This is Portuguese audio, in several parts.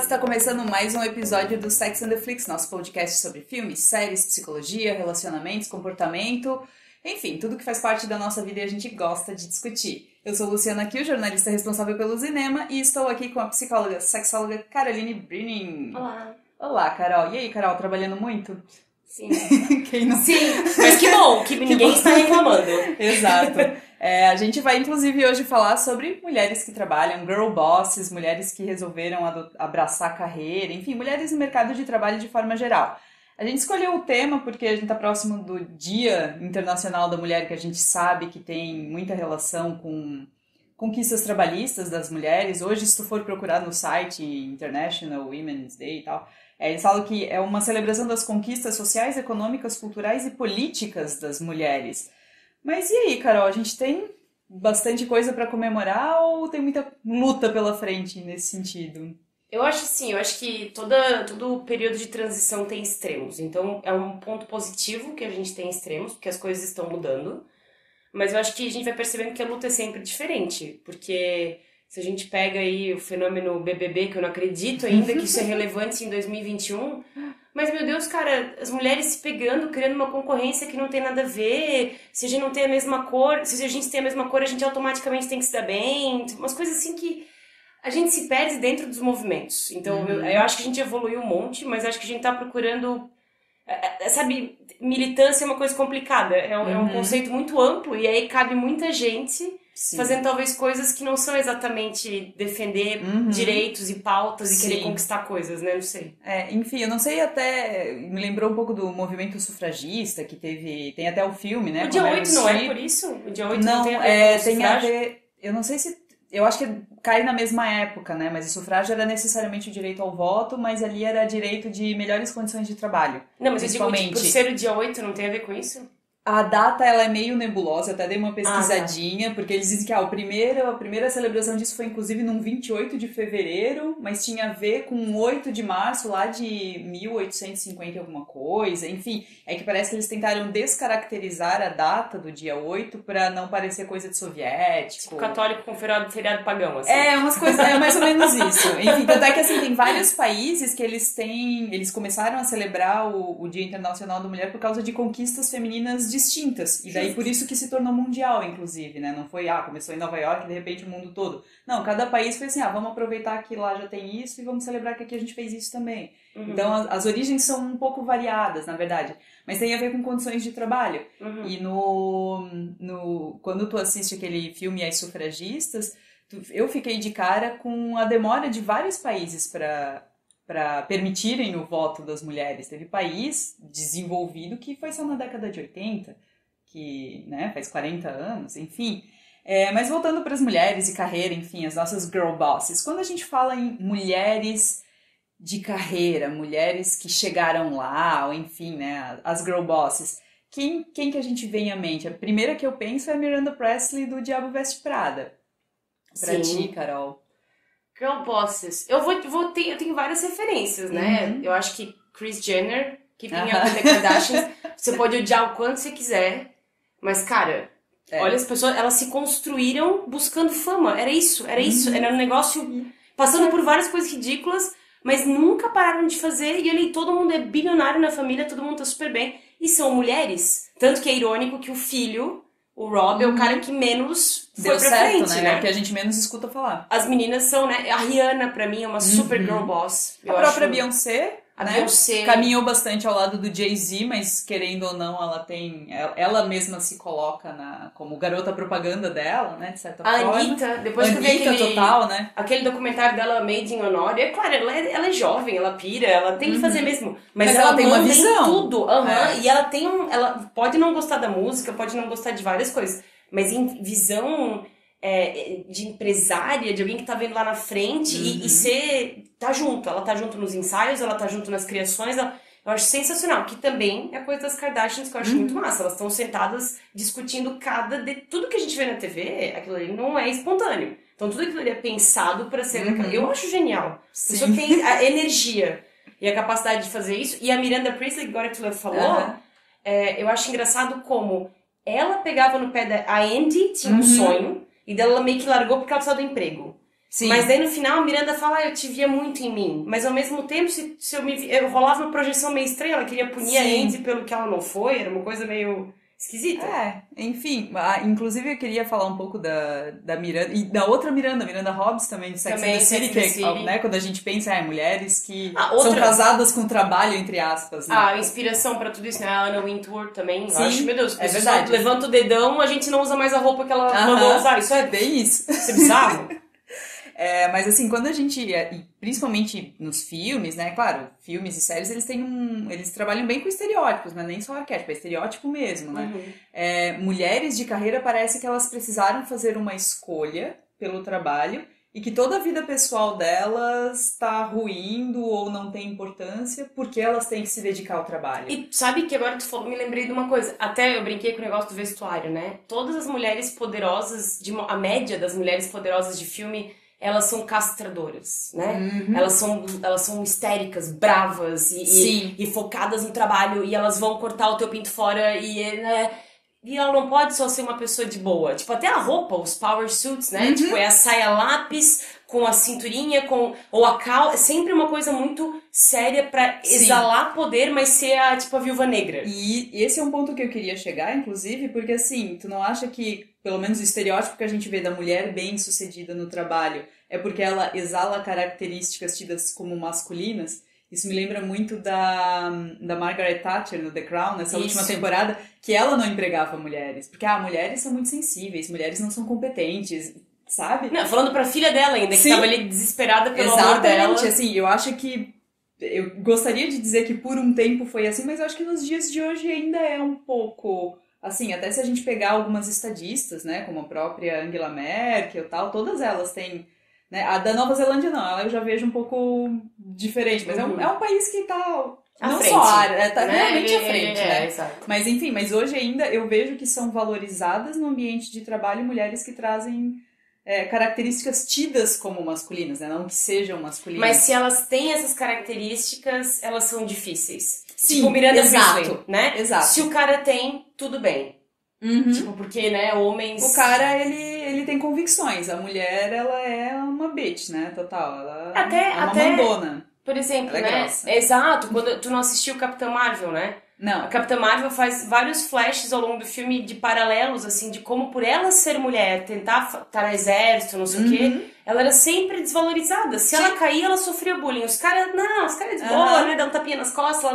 está começando mais um episódio do Sex and the Flix, nosso podcast sobre filmes, séries, psicologia, relacionamentos, comportamento, enfim, tudo que faz parte da nossa vida e a gente gosta de discutir. Eu sou Luciana Kiel, jornalista responsável pelo cinema, e estou aqui com a psicóloga, sexóloga Caroline Brinning. Olá. Olá, Carol. E aí, Carol, trabalhando muito? Sim. Quem não? Sim, mas que bom, que ninguém está reclamando. Exato. A gente vai, inclusive, hoje falar sobre mulheres que trabalham, girl bosses, mulheres que resolveram abraçar a carreira, enfim, mulheres no mercado de trabalho de forma geral. A gente escolheu o tema porque a gente está próximo do Dia Internacional da Mulher, que a gente sabe que tem muita relação com conquistas trabalhistas das mulheres. Hoje, se tu for procurar no site International Women's Day e tal, eles falam que é uma celebração das conquistas sociais, econômicas, culturais e políticas das mulheres. Mas e aí, Carol, a gente tem bastante coisa para comemorar ou tem muita luta pela frente nesse sentido? Eu acho sim, eu acho que todo período de transição tem extremos. Então é um ponto positivo que a gente tem extremos, porque as coisas estão mudando. Mas eu acho que a gente vai percebendo que a luta é sempre diferente, porque se a gente pega aí o fenômeno BBB, que eu não acredito ainda que isso é relevante em 2021, mas, meu Deus, cara, as mulheres se pegando, criando uma concorrência que não tem nada a ver, se a gente não tem a mesma cor, se a gente tem a mesma cor, a gente automaticamente tem que se dar bem, umas coisas assim que a gente se perde dentro dos movimentos. Então, eu acho que a gente evoluiu um monte, mas acho que a gente tá procurando... Sabe, militância é uma coisa complicada, é um conceito muito amplo, e aí cabe muita gente... Sim. Fazendo talvez coisas que não são exatamente defender direitos e pautas e querer conquistar coisas, né? Não sei. Enfim, eu não sei, até me lembrou um pouco do movimento sufragista, que tem até o filme, né? O dia 8 não é por isso? O dia 8 não tem a ver com o tem sufrágio? A ver, eu não sei se... Eu acho que cai na mesma época, né? Mas o sufrágio era necessariamente o direito ao voto, mas ali era direito de melhores condições de trabalho. Não, mas eu digo, por ser o dia 8 não tem a ver com isso? A data, ela é meio nebulosa, eu até dei uma pesquisadinha, porque eles dizem que a primeira celebração disso foi inclusive num 28 de fevereiro, mas tinha a ver com 8 de março lá de 1850 e alguma coisa, enfim, é que parece que eles tentaram descaracterizar a data do dia 8 pra não parecer coisa de soviético. Tipo católico com feriado pagão, assim. Umas coisas, mais ou menos isso. Enfim, tanto é que assim, tem vários países que eles começaram a celebrar o Dia Internacional da Mulher por causa de conquistas femininas distintas, e daí por isso que se tornou mundial, inclusive, né? Não foi, começou em Nova York e de repente o mundo todo. Não, cada país foi assim, vamos aproveitar que lá já tem isso e vamos celebrar que aqui a gente fez isso também. Então as origens são um pouco variadas, na verdade, mas tem a ver com condições de trabalho. E quando tu assiste aquele filme As Sufragistas, eu fiquei de cara com a demora de vários países para permitirem o voto das mulheres. Teve país desenvolvido que foi só na década de 80, que, né, faz 40 anos, enfim. Mas voltando para as mulheres e carreira, enfim, as nossas girl bosses. Quando a gente fala em mulheres de carreira, mulheres que chegaram lá, ou enfim, né, as girl bosses, quem que a gente vem à mente? A primeira que eu penso é a Miranda Priestly do Diabo Veste Prada. Pra ti, Carol. Girl bosses. Eu tenho várias referências, né? Eu acho que Kris Jenner, que vinha com The Kardashians, você pode odiar o quanto você quiser, mas, cara, olha, as pessoas, elas se construíram buscando fama. Era isso. Era um negócio passando por várias coisas ridículas, mas nunca pararam de fazer, e ali todo mundo é bilionário na família, todo mundo tá super bem, e são mulheres. Tanto que é irônico que o filho... O Rob é o cara que menos foi pra frente, né? É o que a gente menos escuta falar. As meninas são, né? A Rihanna, pra mim, é uma super girl boss. A própria Beyoncé, né? Beyoncé Caminhou bastante ao lado do Jay-Z, mas querendo ou não, ela mesma se coloca como garota propaganda dela, né? De certa forma. A Anitta, depois que eu vi total, né? aquele documentário dela, Made in Honor, é claro, ela é jovem, ela pira, ela tem que fazer mesmo. Mas ela tem uma visão. Tudo. E ela tem ela pode não gostar da música, pode não gostar de várias coisas, mas em visão de empresária, de alguém que tá vendo lá na frente tá junto. Ela tá junto nos ensaios, ela tá junto nas criações, eu acho sensacional, que também é coisa das Kardashians que eu acho muito massa. Elas estão sentadas discutindo tudo que a gente vê na TV, aquilo ali não é espontâneo. Então tudo aquilo ali é pensado pra ser... Eu acho genial. A pessoa tem a energia e a capacidade de fazer isso. E a Miranda Priestly, agora que tu falou, eu acho engraçado como ela pegava no pé da... A Andy tinha um sonho, e dela ela meio que largou porque ela precisava do emprego. Sim. Mas daí no final a Miranda fala, eu te via muito em mim. Mas ao mesmo tempo, se eu rolava uma projeção meio estranha, ela queria punir a Andy pelo que ela não foi, era uma coisa meio esquisita. Enfim, inclusive eu queria falar um pouco da Miranda, e da outra Miranda, Miranda Hobbs também, de Sex and the City, que é, né, quando a gente pensa, mulheres que são casadas com trabalho, entre aspas, né? A inspiração pra tudo isso, né? A Anna Wintour também. Sim, eu acho, meu Deus, é verdade. Levanta o dedão, a gente não usa mais a roupa que ela mandou usar. Isso é bem isso. Isso é bizarro. Mas assim, quando a gente, e principalmente nos filmes, né, claro, filmes e séries, eles trabalham bem com estereótipos, não é nem só arquétipo, é estereótipo mesmo, né? Mulheres de carreira parece que elas precisaram fazer uma escolha pelo trabalho e que toda a vida pessoal delas está ruindo ou não tem importância porque elas têm que se dedicar ao trabalho. E sabe que agora tu falou, me lembrei de uma coisa, até eu brinquei com o negócio do vestuário, né? Todas as mulheres poderosas, a média das mulheres poderosas de filme, elas são castradoras, né? Elas são histéricas, bravas e focadas no trabalho, e elas vão cortar o teu pinto fora e ela não pode só ser uma pessoa de boa. Tipo, até a roupa, os power suits, né? Tipo, é a saia lápis com a cinturinha, ou a calça. É sempre uma coisa muito séria pra exalar poder, mas ser a viúva negra. E esse é um ponto que eu queria chegar, inclusive, porque assim, tu não acha que, pelo menos o estereótipo que a gente vê da mulher bem-sucedida no trabalho é porque ela exala características tidas como masculinas? Isso me lembra muito da Margaret Thatcher no The Crown, nessa última temporada, que ela não empregava mulheres. Porque, mulheres são muito sensíveis, mulheres não são competentes, sabe? Não, falando pra filha dela ainda, que tava ali desesperada pelo amor dela. Exatamente, assim, eu acho que... Eu gostaria de dizer que por um tempo foi assim, mas eu acho que nos dias de hoje ainda é um pouco... Assim, até se a gente pegar algumas estadistas, né, como a própria Angela Merkel e tal, todas elas têm... Né? A da Nova Zelândia não, ela eu já vejo um pouco diferente, mas é um país que tá... Não só a área, tá realmente à frente, né? Exato. Mas enfim, hoje ainda eu vejo que são valorizadas no ambiente de trabalho mulheres que trazem características tidas como masculinas, né? Não que sejam masculinas. Mas se elas têm essas características, elas são difíceis. Sim, tipo Miranda exato, Priestley, né? Exato. Se o cara tem, tudo bem. Tipo, porque, né, homens... O cara, ele tem convicções. A mulher, ela é uma bitch, né? Total. Ela é uma mandona. Por exemplo, ela é né? grossa. Exato. Quando tu não assistiu Capitã Marvel, né? Não. A Capitã Marvel faz vários flashes ao longo do filme de paralelos, assim, de como por ela ser mulher, tentar estar no exército, não sei o quê, ela era sempre desvalorizada. Se ela caía, ela sofria bullying. Os caras de boa, né? Dá um tapinha nas costas, lá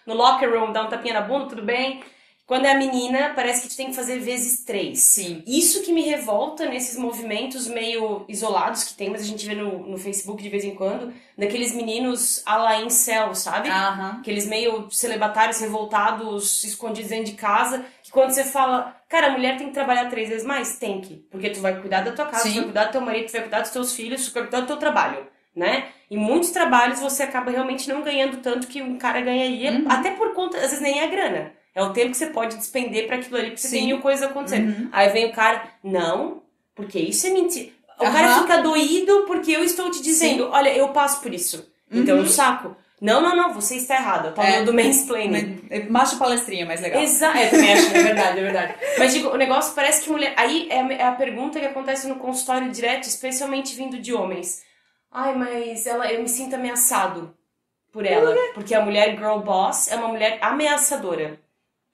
no locker room, dá um tapinha na bunda, tudo bem. Quando é a menina, parece que tu tem que fazer vezes 3. Sim. Isso que me revolta nesses movimentos meio isolados que tem, mas a gente vê no Facebook de vez em quando, daqueles meninos à la incel, sabe? Aqueles meio celibatários revoltados, escondidos dentro de casa, que quando você fala, cara, a mulher tem que trabalhar 3 vezes mais? Tem que. Porque tu vai cuidar da tua casa, tu vai cuidar do teu marido, tu vai cuidar dos teus filhos, tu vai cuidar do teu trabalho, né? Em muitos trabalhos você acaba realmente não ganhando tanto que um cara ganharia, até por conta, às vezes nem é grana. É o tempo que você pode despender pra aquilo ali, porque você tem mil coisas acontecendo. Aí vem o cara, não, porque isso é mentira. O cara fica doído porque eu estou te dizendo, olha, eu passo por isso. Então eu saco. Não, você está errado. Eu tava do mansplaining. Macho palestrinha é mais legal. Exato, também acho, é verdade. Mas digo, o negócio parece que mulher... Aí é a pergunta que acontece no consultório direto, especialmente vindo de homens. Ai, mas eu me sinto ameaçado por ela. Porque a mulher girl boss é uma mulher ameaçadora.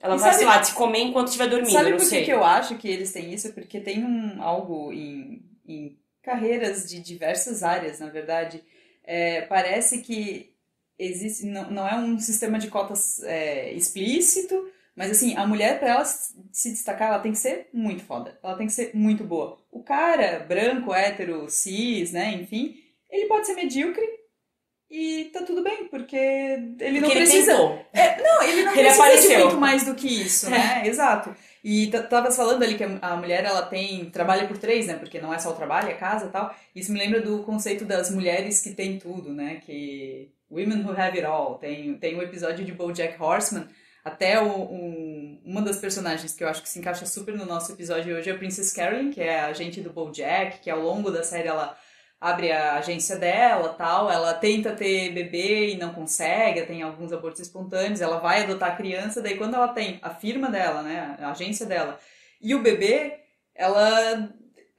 Ela vai, sei lá, te comer enquanto estiver dormindo, sabe não sei. Sabe por que eu acho que eles têm isso? Porque tem algo em carreiras de diversas áreas, na verdade. Parece que existe, não é um sistema de cotas explícito, mas assim, a mulher, pra ela se destacar, ela tem que ser muito foda. Ela tem que ser muito boa. O cara, branco, hétero, cis, né, enfim, ele pode ser medíocre, e tá tudo bem, porque ele não precisa... Ele não precisa de muito mais do que isso, né? Exato. E tava falando ali que a mulher, ela trabalha por 3, né? Porque não é só o trabalho, é a casa e tal. Isso me lembra do conceito das mulheres que têm tudo, né? Que... Women Who Have It All. Tem um episódio de BoJack Horseman. Até uma das personagens que eu acho que se encaixa super no nosso episódio hoje é a Princess Carolyn, que é a agente do BoJack, que ao longo da série ela... abre a agência dela, tal, ela tenta ter bebê e não consegue, tem alguns abortos espontâneos, ela vai adotar a criança, daí quando ela tem a firma dela, né, a agência dela, e o bebê, ela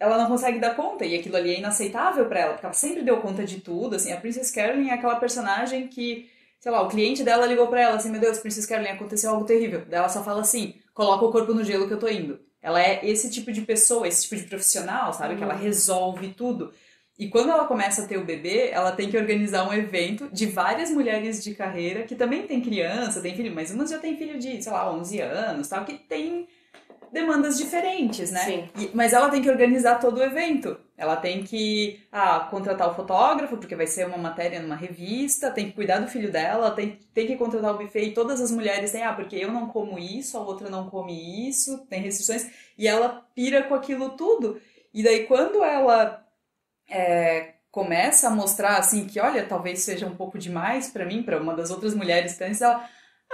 ela não consegue dar conta, e aquilo ali é inaceitável pra ela, porque ela sempre deu conta de tudo, assim, a Princess Caroline é aquela personagem que, sei lá, o cliente dela ligou pra ela, assim, meu Deus, Princess Caroline, aconteceu algo terrível, daí ela só fala assim, coloca o corpo no gelo que eu tô indo. Ela é esse tipo de pessoa, esse tipo de profissional, sabe, que ela resolve tudo. E quando ela começa a ter o bebê, ela tem que organizar um evento de várias mulheres de carreira, que também tem criança, tem filho, mas umas já tem filho de, sei lá, 11 anos, tal, que tem demandas diferentes, né? Sim. Mas ela tem que organizar todo o evento. Ela tem que contratar o fotógrafo, porque vai ser uma matéria numa revista, tem que cuidar do filho dela, tem que contratar o buffet, e todas as mulheres têm, porque eu não como isso, a outra não come isso, tem restrições, e ela pira com aquilo tudo. E daí quando ela começa a mostrar, assim, que olha, talvez seja um pouco demais pra mim, pra uma das outras mulheres que tá nisso, ela,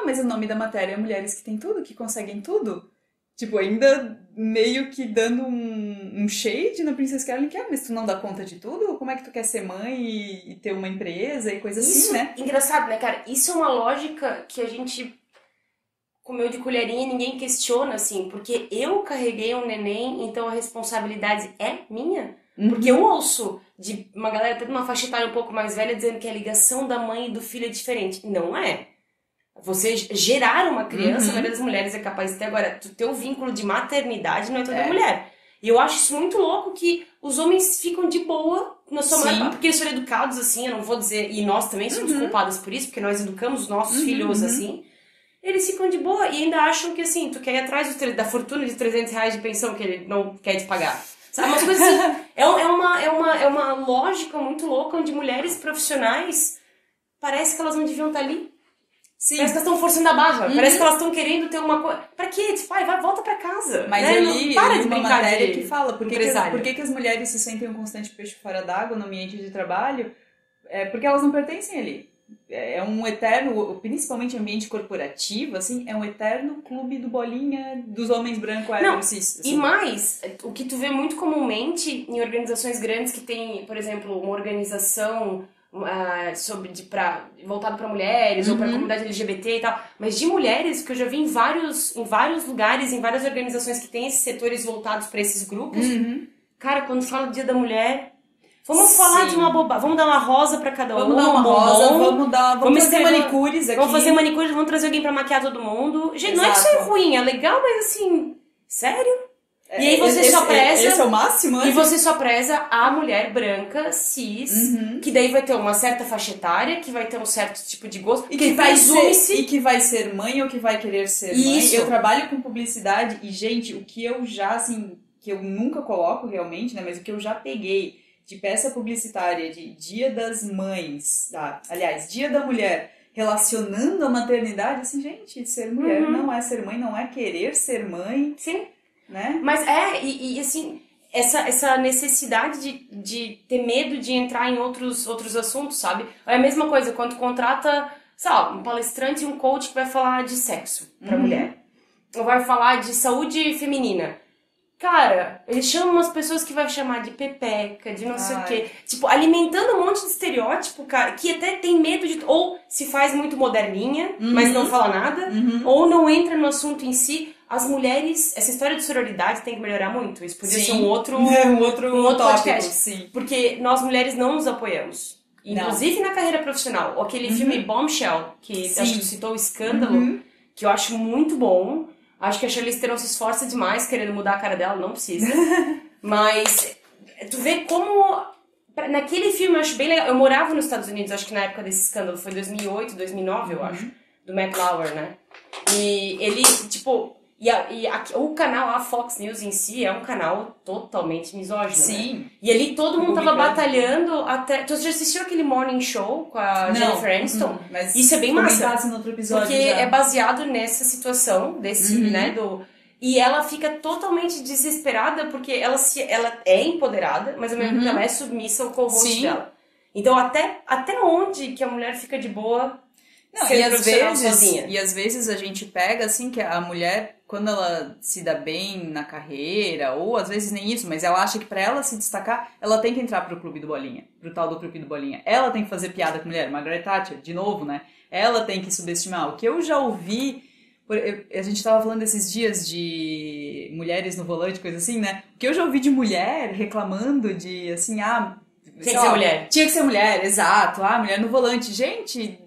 mas o nome da matéria é Mulheres que Têm Tudo, que Conseguem Tudo. Tipo, ainda meio que dando um shade na Princess Caroline, que, mas tu não dá conta de tudo? Como é que tu quer ser mãe e ter uma empresa e coisa assim, né? Engraçado, né, cara? Isso é uma lógica que a gente comeu de colherinha e ninguém questiona, assim, porque eu carreguei um neném, então a responsabilidade é minha. Porque eu ouço de uma galera até de uma faixa etária um pouco mais velha dizendo que a ligação da mãe e do filho é diferente. Não é. Você gerar uma criança, a maioria das mulheres é capaz de ter. Agora, tu ter o vínculo de maternidade não é toda mulher. E eu acho isso muito louco que os homens ficam de boa na sua maior parte, porque eles foram educados assim, eu não vou dizer, e nós também somos culpadas por isso, porque nós educamos os nossos filhos assim. Eles ficam de boa e ainda acham que assim, tu quer ir atrás da fortuna de R$300 de pensão que ele não quer te pagar. Sabe, umas coisas assim. É uma lógica muito louca onde mulheres profissionais parece que elas não deviam estar ali. Sim. Parece que elas estão forçando a barra. Parece que elas estão querendo ter uma coisa. Pra quê? Tipo, volta pra casa. Mas né? ali, para de uma brincar matéria de que fala por empresário. que as mulheres se sentem um constante peixe fora d'água no ambiente de trabalho? Porque elas não pertencem ali. É um eterno, principalmente ambiente corporativo, assim, é um eterno clube do bolinha dos homens brancos cis. Assim. E mais, o que tu vê muito comumente em organizações grandes que tem, por exemplo, uma organização voltado para mulheres ou para a comunidade LGBT e tal, mas de mulheres, que eu já vi em vários lugares, em várias organizações que têm esses setores voltados para esses grupos. Cara, quando fala do Dia da Mulher, vamos falar de uma bobagem, vamos dar uma rosa para cada um, vamos dar uma rosa, vamos fazer manicures aqui. Vamos fazer manicures, vamos trazer alguém para maquiar todo mundo. Gente, não é que isso é ruim, é legal, mas assim, sério? E aí você só preza... Esse é o máximo, né? E você só preza a mulher branca, cis, que daí vai ter uma certa faixa etária, que vai ter um certo tipo de gosto, e que vai ser mãe ou que vai querer ser mãe. Eu trabalho com publicidade e, gente, o que eu já, assim, que eu nunca coloco realmente, né, mas o que eu já peguei de peça publicitária de Dia das Mães, aliás, Dia da Mulher, relacionando a maternidade, assim, gente, ser mulher não é ser mãe, não é querer ser mãe. Sim. Né? Mas assim, essa necessidade de ter medo de entrar em outros assuntos, sabe? É a mesma coisa quando tu contrata, sei lá, um palestrante e um coach que vai falar de sexo pra mulher. Ou vai falar de saúde feminina. Cara, eles chamam umas pessoas que vai chamar de pepeca, de não sei o quê. Tipo, alimentando um monte de estereótipo, cara, que até tem medo de... Ou se faz muito moderninha, mas não fala nada. Ou não entra no assunto em si. As mulheres... Essa história de sororidade tem que melhorar muito. Isso podia ser um outro tópico, podcast. Sim. Porque nós mulheres não nos apoiamos. Inclusive na carreira profissional. Aquele filme Bombshell, que acho que citou o escândalo, que eu acho muito bom. Acho que a Charlize Theron se esforça demais querendo mudar a cara dela, não precisa. Mas tu vê como... Naquele filme eu acho bem legal. Eu morava nos Estados Unidos, acho que na época desse escândalo. Foi 2008, 2009, eu acho. Do Matt Lauer, né? E ele, tipo... o canal, a Fox News em si, é um canal totalmente misógino, Sim. né? E ali todo mundo tava batalhando até... Tu já assistiu aquele Morning Show com a Jennifer Aniston? Mas isso é bem massa. No outro episódio porque já. É baseado nessa situação, desse, né, E ela fica totalmente desesperada porque ela é empoderada, mas ao mesmo tempo ela é submissa ao co-host dela. Então até onde que a mulher fica de boa... Não, e às vezes a gente pega, assim, que a mulher, quando ela se dá bem na carreira, ou às vezes nem isso, mas ela acha que pra ela se destacar, ela tem que entrar pro clube do Bolinha, pro tal do clube do Bolinha. Ela tem que fazer piada com mulher, Margaret Thatcher, de novo, né? Ela tem que subestimar. O que eu já ouvi A gente tava falando esses dias de mulheres no volante, coisa assim, né? Porque eu já ouvi de mulher reclamando de, assim, Tinha que ser mulher. Tinha que ser mulher, exato. Mulher no volante. Gente,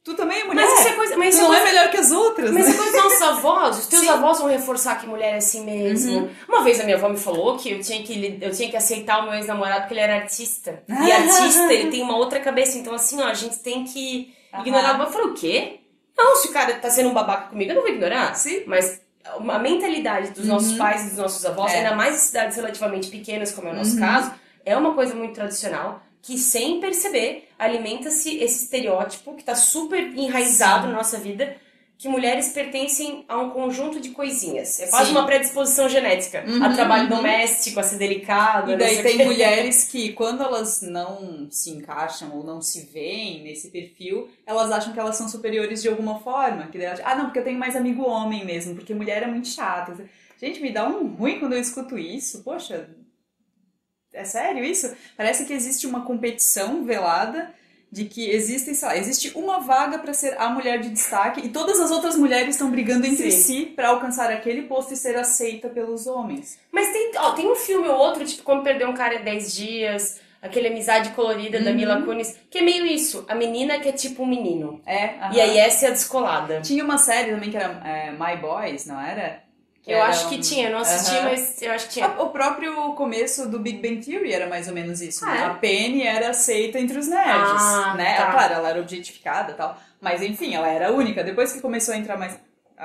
tu também é mulher. Mas isso é coisa... tu não é melhor que as outras, Mas né? é coisa dos nossos avós. Os teus avós vão reforçar que mulher é assim mesmo. Uma vez a minha avó me falou que eu tinha que aceitar o meu ex-namorado porque ele era artista. E artista, ele tem uma outra cabeça. Então, assim, ó, a gente tem que ignorar. Eu falei, o quê? Não, se o cara tá sendo um babaca comigo, eu não vou ignorar. Sim. Mas a mentalidade dos nossos pais e dos nossos avós, ainda mais em cidades relativamente pequenas, como é o nosso caso, é uma coisa muito tradicional, que sem perceber, alimenta-se esse estereótipo que tá super enraizado na nossa vida, que mulheres pertencem a um conjunto de coisinhas. É quase uma predisposição genética. A trabalho doméstico, a ser delicado. E daí tem mulheres que, quando elas não se encaixam ou não se veem nesse perfil, elas acham que elas são superiores de alguma forma. Que daí elas, não, porque eu tenho mais amigo homem mesmo, porque mulher é muito chata. Gente, me dá um ruim quando eu escuto isso. Poxa, é sério isso? Parece que existe uma competição velada de que existem, sei lá, existe uma vaga pra ser a mulher de destaque e todas as outras mulheres estão brigando entre si pra alcançar aquele posto e ser aceita pelos homens. Mas tem um filme ou outro, tipo Como Perder um Cara em 10 Dias, aquele Amizade Colorida da Mila Kunis, que é meio isso, a menina que é tipo um menino. E aí essa é a descolada. Tinha uma série também que era My Boys, não era? Eu acho que tinha, eu não assisti, mas eu acho que tinha. O próprio começo do Big Bang Theory era mais ou menos isso, né? A Penny era aceita entre os nerds, né? Tá. Claro, ela era objetificada e tal, mas enfim, ela era única. Depois que começou a entrar mais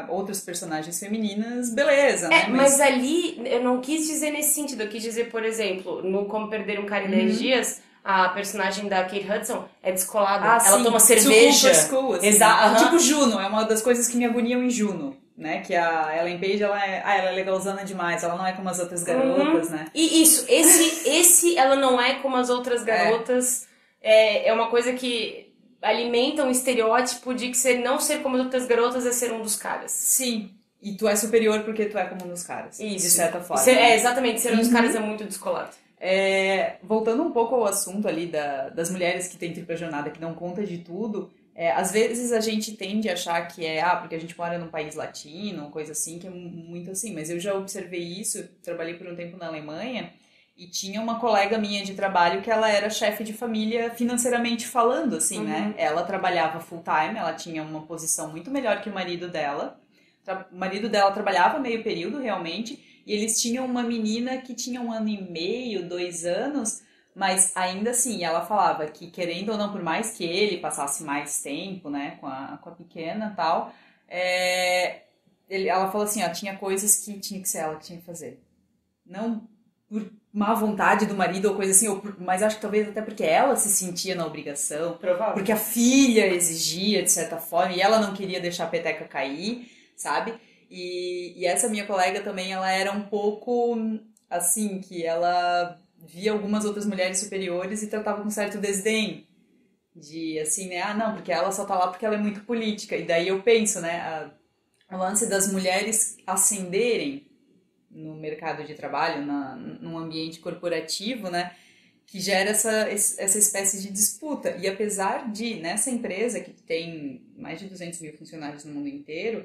outras personagens femininas, beleza, né? Mas ali, eu não quis dizer nesse sentido, eu quis dizer, por exemplo, no Como Perder um Cara em 10 Dias, a personagem da Kate Hudson é descolada. Ela toma cerveja. Super cool, assim, exato. Tipo Juno, é uma das coisas que me agoniam em Juno. Né, que a Ellen Page, ela é legalzona demais, ela não é como as outras garotas, né? E isso, esse ela não é como as outras garotas, é uma coisa que alimenta um estereótipo de que não ser como as outras garotas é ser um dos caras. Sim, e tu é superior porque tu é como um dos caras, isso. de certa forma. Exatamente, ser um dos caras é muito descolado. Voltando um pouco ao assunto ali das mulheres que têm tripla jornada, que não conta de tudo, às vezes a gente tende a achar que porque a gente mora num país latino, coisa assim, que é muito assim. Mas eu já observei isso, trabalhei por um tempo na Alemanha, e tinha uma colega minha de trabalho que ela era chefe de família financeiramente falando, assim, né? Ela trabalhava full time, ela tinha uma posição muito melhor que o marido dela. O marido dela trabalhava meio período, realmente, e eles tinham uma menina que tinha 1 ano e meio, 2 anos... Mas ainda assim, ela falava que, querendo ou não, por mais que ele passasse mais tempo, né, com a pequena e tal, ela falou assim, tinha coisas que tinha que ser ela que tinha que fazer. Não por má vontade do marido ou coisa assim, mas acho que talvez até porque ela se sentia na obrigação. Provável. Porque a filha exigia, de certa forma, e ela não queria deixar a peteca cair, sabe? E essa minha colega também, ela era um pouco assim, que ela via algumas outras mulheres superiores e tratava com certo desdém. De assim, né? Não, porque ela só tá lá porque ela é muito política. E daí eu penso, né? O lance das mulheres ascenderem no mercado de trabalho, num ambiente corporativo, né? Que gera essa espécie de disputa. E apesar de, nessa empresa, que tem mais de 200 mil funcionários no mundo inteiro,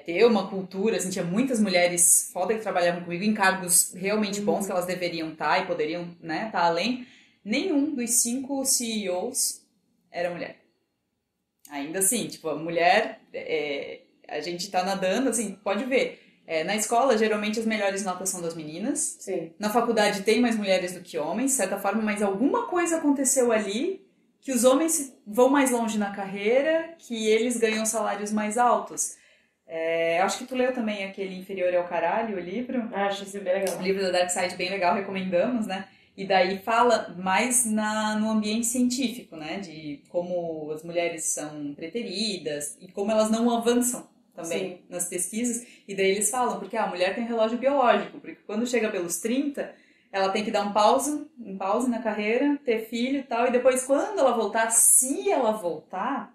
ter uma cultura, assim, tinha muitas mulheres foda que trabalhavam comigo em cargos realmente bons que elas deveriam estar e poderiam, né, estar além. Nenhum dos 5 CEOs era mulher. Ainda assim, tipo, a mulher, a gente tá nadando, assim, pode ver. Na escola, geralmente as melhores notas são das meninas. Sim. Na faculdade tem mais mulheres do que homens, de certa forma, mas alguma coisa aconteceu ali que os homens vão mais longe na carreira, que eles ganham salários mais altos. Acho que tu leu também aquele Inferior ao Caralho, o livro. Acho isso bem legal. O livro da Dark Side, bem legal, recomendamos, né? E daí fala mais no ambiente científico, né? De como as mulheres são preteridas e como elas não avançam também nas pesquisas. E daí eles falam, porque a mulher tem relógio biológico, porque quando chega pelos 30, ela tem que dar um pause na carreira, ter filho e tal, e depois quando ela voltar, se ela voltar,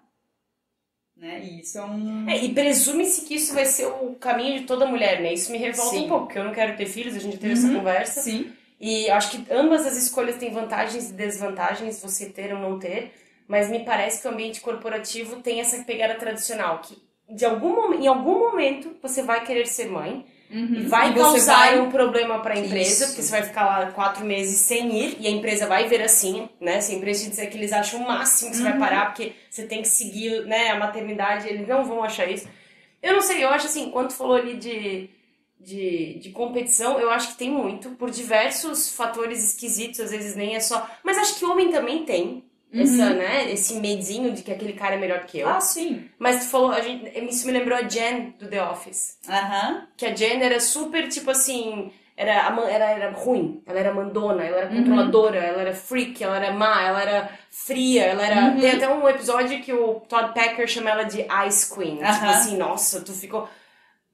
né? E isso é um... e presume-se que isso vai ser o caminho de toda mulher, né? Isso me revolta um pouco, porque eu não quero ter filhos, a gente já teve essa conversa. Sim. E acho que ambas as escolhas têm vantagens e desvantagens, você ter ou não ter, mas me parece que o ambiente corporativo tem essa pegada tradicional, que em algum momento você vai querer ser mãe. E vai E você causar um problema para a empresa, Isso. porque você vai ficar lá 4 meses sem ir, e a empresa vai ver assim, né? Se a empresa te disser que eles acham o máximo que você vai parar, porque você tem que seguir, né, a maternidade, eles não vão achar isso. Eu não sei, eu acho assim, quando tu falou ali de competição, eu acho que tem muito, por diversos fatores esquisitos, às vezes nem é só... Mas acho que homem também tem. Né, esse medinho de que aquele cara é melhor que eu. Ah, sim. Mas tu falou, isso me lembrou a Jen do The Office. Que a Jen era super, tipo assim, era ruim, ela era mandona, ela era controladora, ela era freak, ela era má, ela era fria, ela era... Tem até um episódio que o Todd Packer chama ela de Ice Queen. Tipo assim, nossa, tu ficou...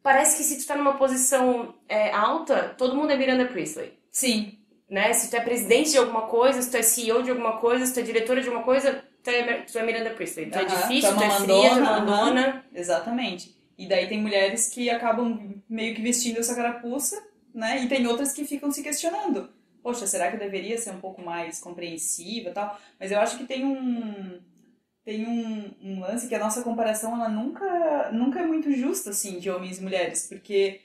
Parece que se tu tá numa posição alta, todo mundo é Miranda Priestly. Sim. Né? Se tu é presidente de alguma coisa, se tu é CEO de alguma coisa, se tu é diretora de alguma coisa, tu é Miranda Priestly. Tu é difícil, tu é fria, tu é mandona. Exatamente. E daí tem mulheres que acabam meio que vestindo essa carapuça, né? E tem outras que ficam se questionando. Poxa, será que eu deveria ser um pouco mais compreensiva e tal? Mas eu acho que tem um lance que a nossa comparação, ela nunca é muito justa, assim, de homens e mulheres, porque...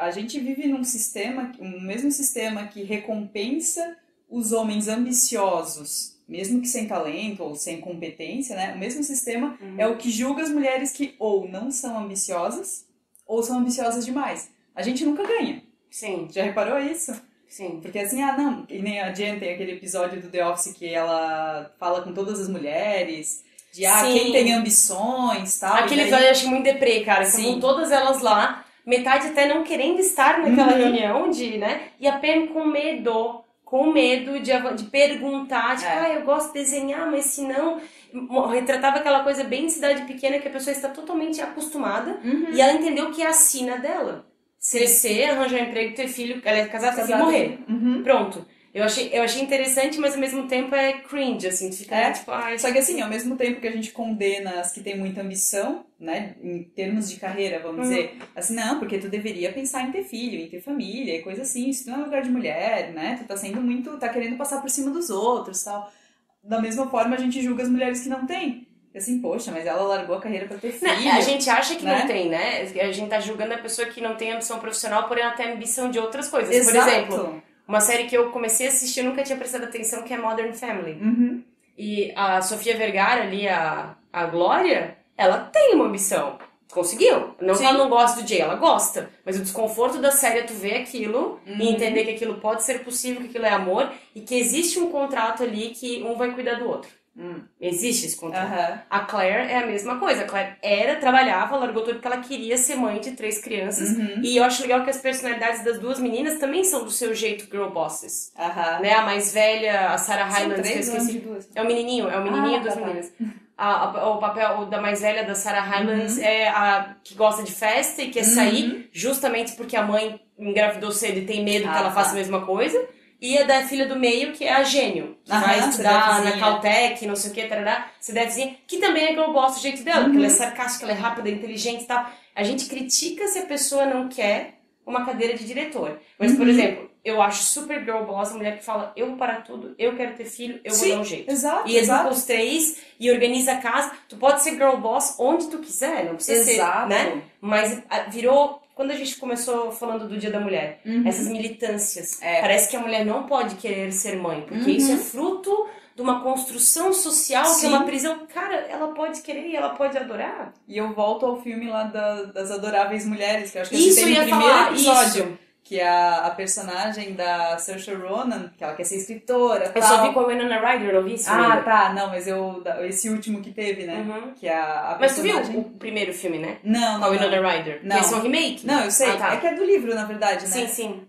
a gente vive num sistema, um mesmo sistema que recompensa os homens ambiciosos, mesmo que sem talento ou sem competência, né? O mesmo sistema é o que julga as mulheres que ou não são ambiciosas ou são ambiciosas demais. A gente nunca ganha. Sim. Já reparou isso? Sim. Porque assim, não, e nem a Jen tem aquele episódio do The Office que ela fala com todas as mulheres, de quem tem ambições, tal. Aquele episódio eu acho muito deprê, cara. Estavam todas elas lá, metade até não querendo estar naquela reunião, né? E a Pam com medo de perguntar, tipo, eu gosto de desenhar, mas se não... Retratava aquela coisa bem de cidade pequena que a pessoa está totalmente acostumada e ela entendeu que é a sina dela. Crescer, arranjar emprego, ter filho, ela é casada e morrer. Pronto. Eu achei interessante, mas ao mesmo tempo é cringe, assim, tu fica tipo... Só que assim, ao mesmo tempo que a gente condena as que têm muita ambição, né, em termos de carreira, vamos dizer, assim, não, porque tu deveria pensar em ter filho, em ter família, e coisa assim, isso não é lugar de mulher, né, tu tá sendo muito, tá querendo passar por cima dos outros, tal. Da mesma forma, a gente julga as mulheres que não têm. Assim, poxa, mas ela largou a carreira pra ter filho. Não, a gente acha que não tem, né? A gente tá julgando a pessoa que não tem ambição profissional, porém ela tem ambição de outras coisas. Exato. Por exemplo, uma série que eu comecei a assistir, eu nunca tinha prestado atenção, que é Modern Family. E a Sofia Vergara ali, a Glória, ela tem uma ambição. Conseguiu. Não que ela não gosta do Jay, ela gosta. Mas o desconforto da série é tu ver aquilo e entender que aquilo pode ser possível, que aquilo é amor e que existe um contrato ali que um vai cuidar do outro. Existe esse contrato. A Claire é a mesma coisa. A Claire trabalhava, largou tudo porque ela queria ser mãe de 3 crianças. E eu acho legal que as personalidades das duas meninas também são do seu jeito girl bosses. Né? A mais velha, a Sarah Hyland, que eu esqueci. É o menininho das meninas. O papel da mais velha, da Sarah Hyland, é a que gosta de festa e quer sair, justamente porque a mãe engravidou cedo e tem medo que ela faça a mesma coisa. E a da filha do meio, que é a Gênio, que vai estudar na Caltech, não sei o que, tarará, cidadezinha, que também é girl boss do jeito dela, porque ela é sarcástica, ela é rápida, inteligente e tal. A gente critica se a pessoa não quer uma cadeira de diretor. Mas, por exemplo, eu acho super girl boss a mulher que fala, eu vou parar tudo, eu quero ter filho, eu vou dar um jeito. Exato, e educa os 3 e organiza a casa. Tu pode ser girl boss onde tu quiser, não precisa ser, né? Mas virou... Quando a gente começou falando do Dia da Mulher, essas militâncias, parece que a mulher não pode querer ser mãe, porque isso é fruto de uma construção social, que é uma prisão. Cara, ela pode querer e ela pode adorar. E eu volto ao filme lá das Adoráveis Mulheres, que eu acho que isso tem no primeiro episódio. Isso. Que é a personagem da Saoirse Ronan, que ela quer ser escritora. Eu só vi com a Winona Ryder, eu vi isso. Tá, não, mas esse último que teve, né? Que é a personagem... Mas tu viu o primeiro filme, né? Não. Com a Winona Ryder? Não. Que é um remake? Não, eu sei. É que é do livro, na verdade, né? Sim.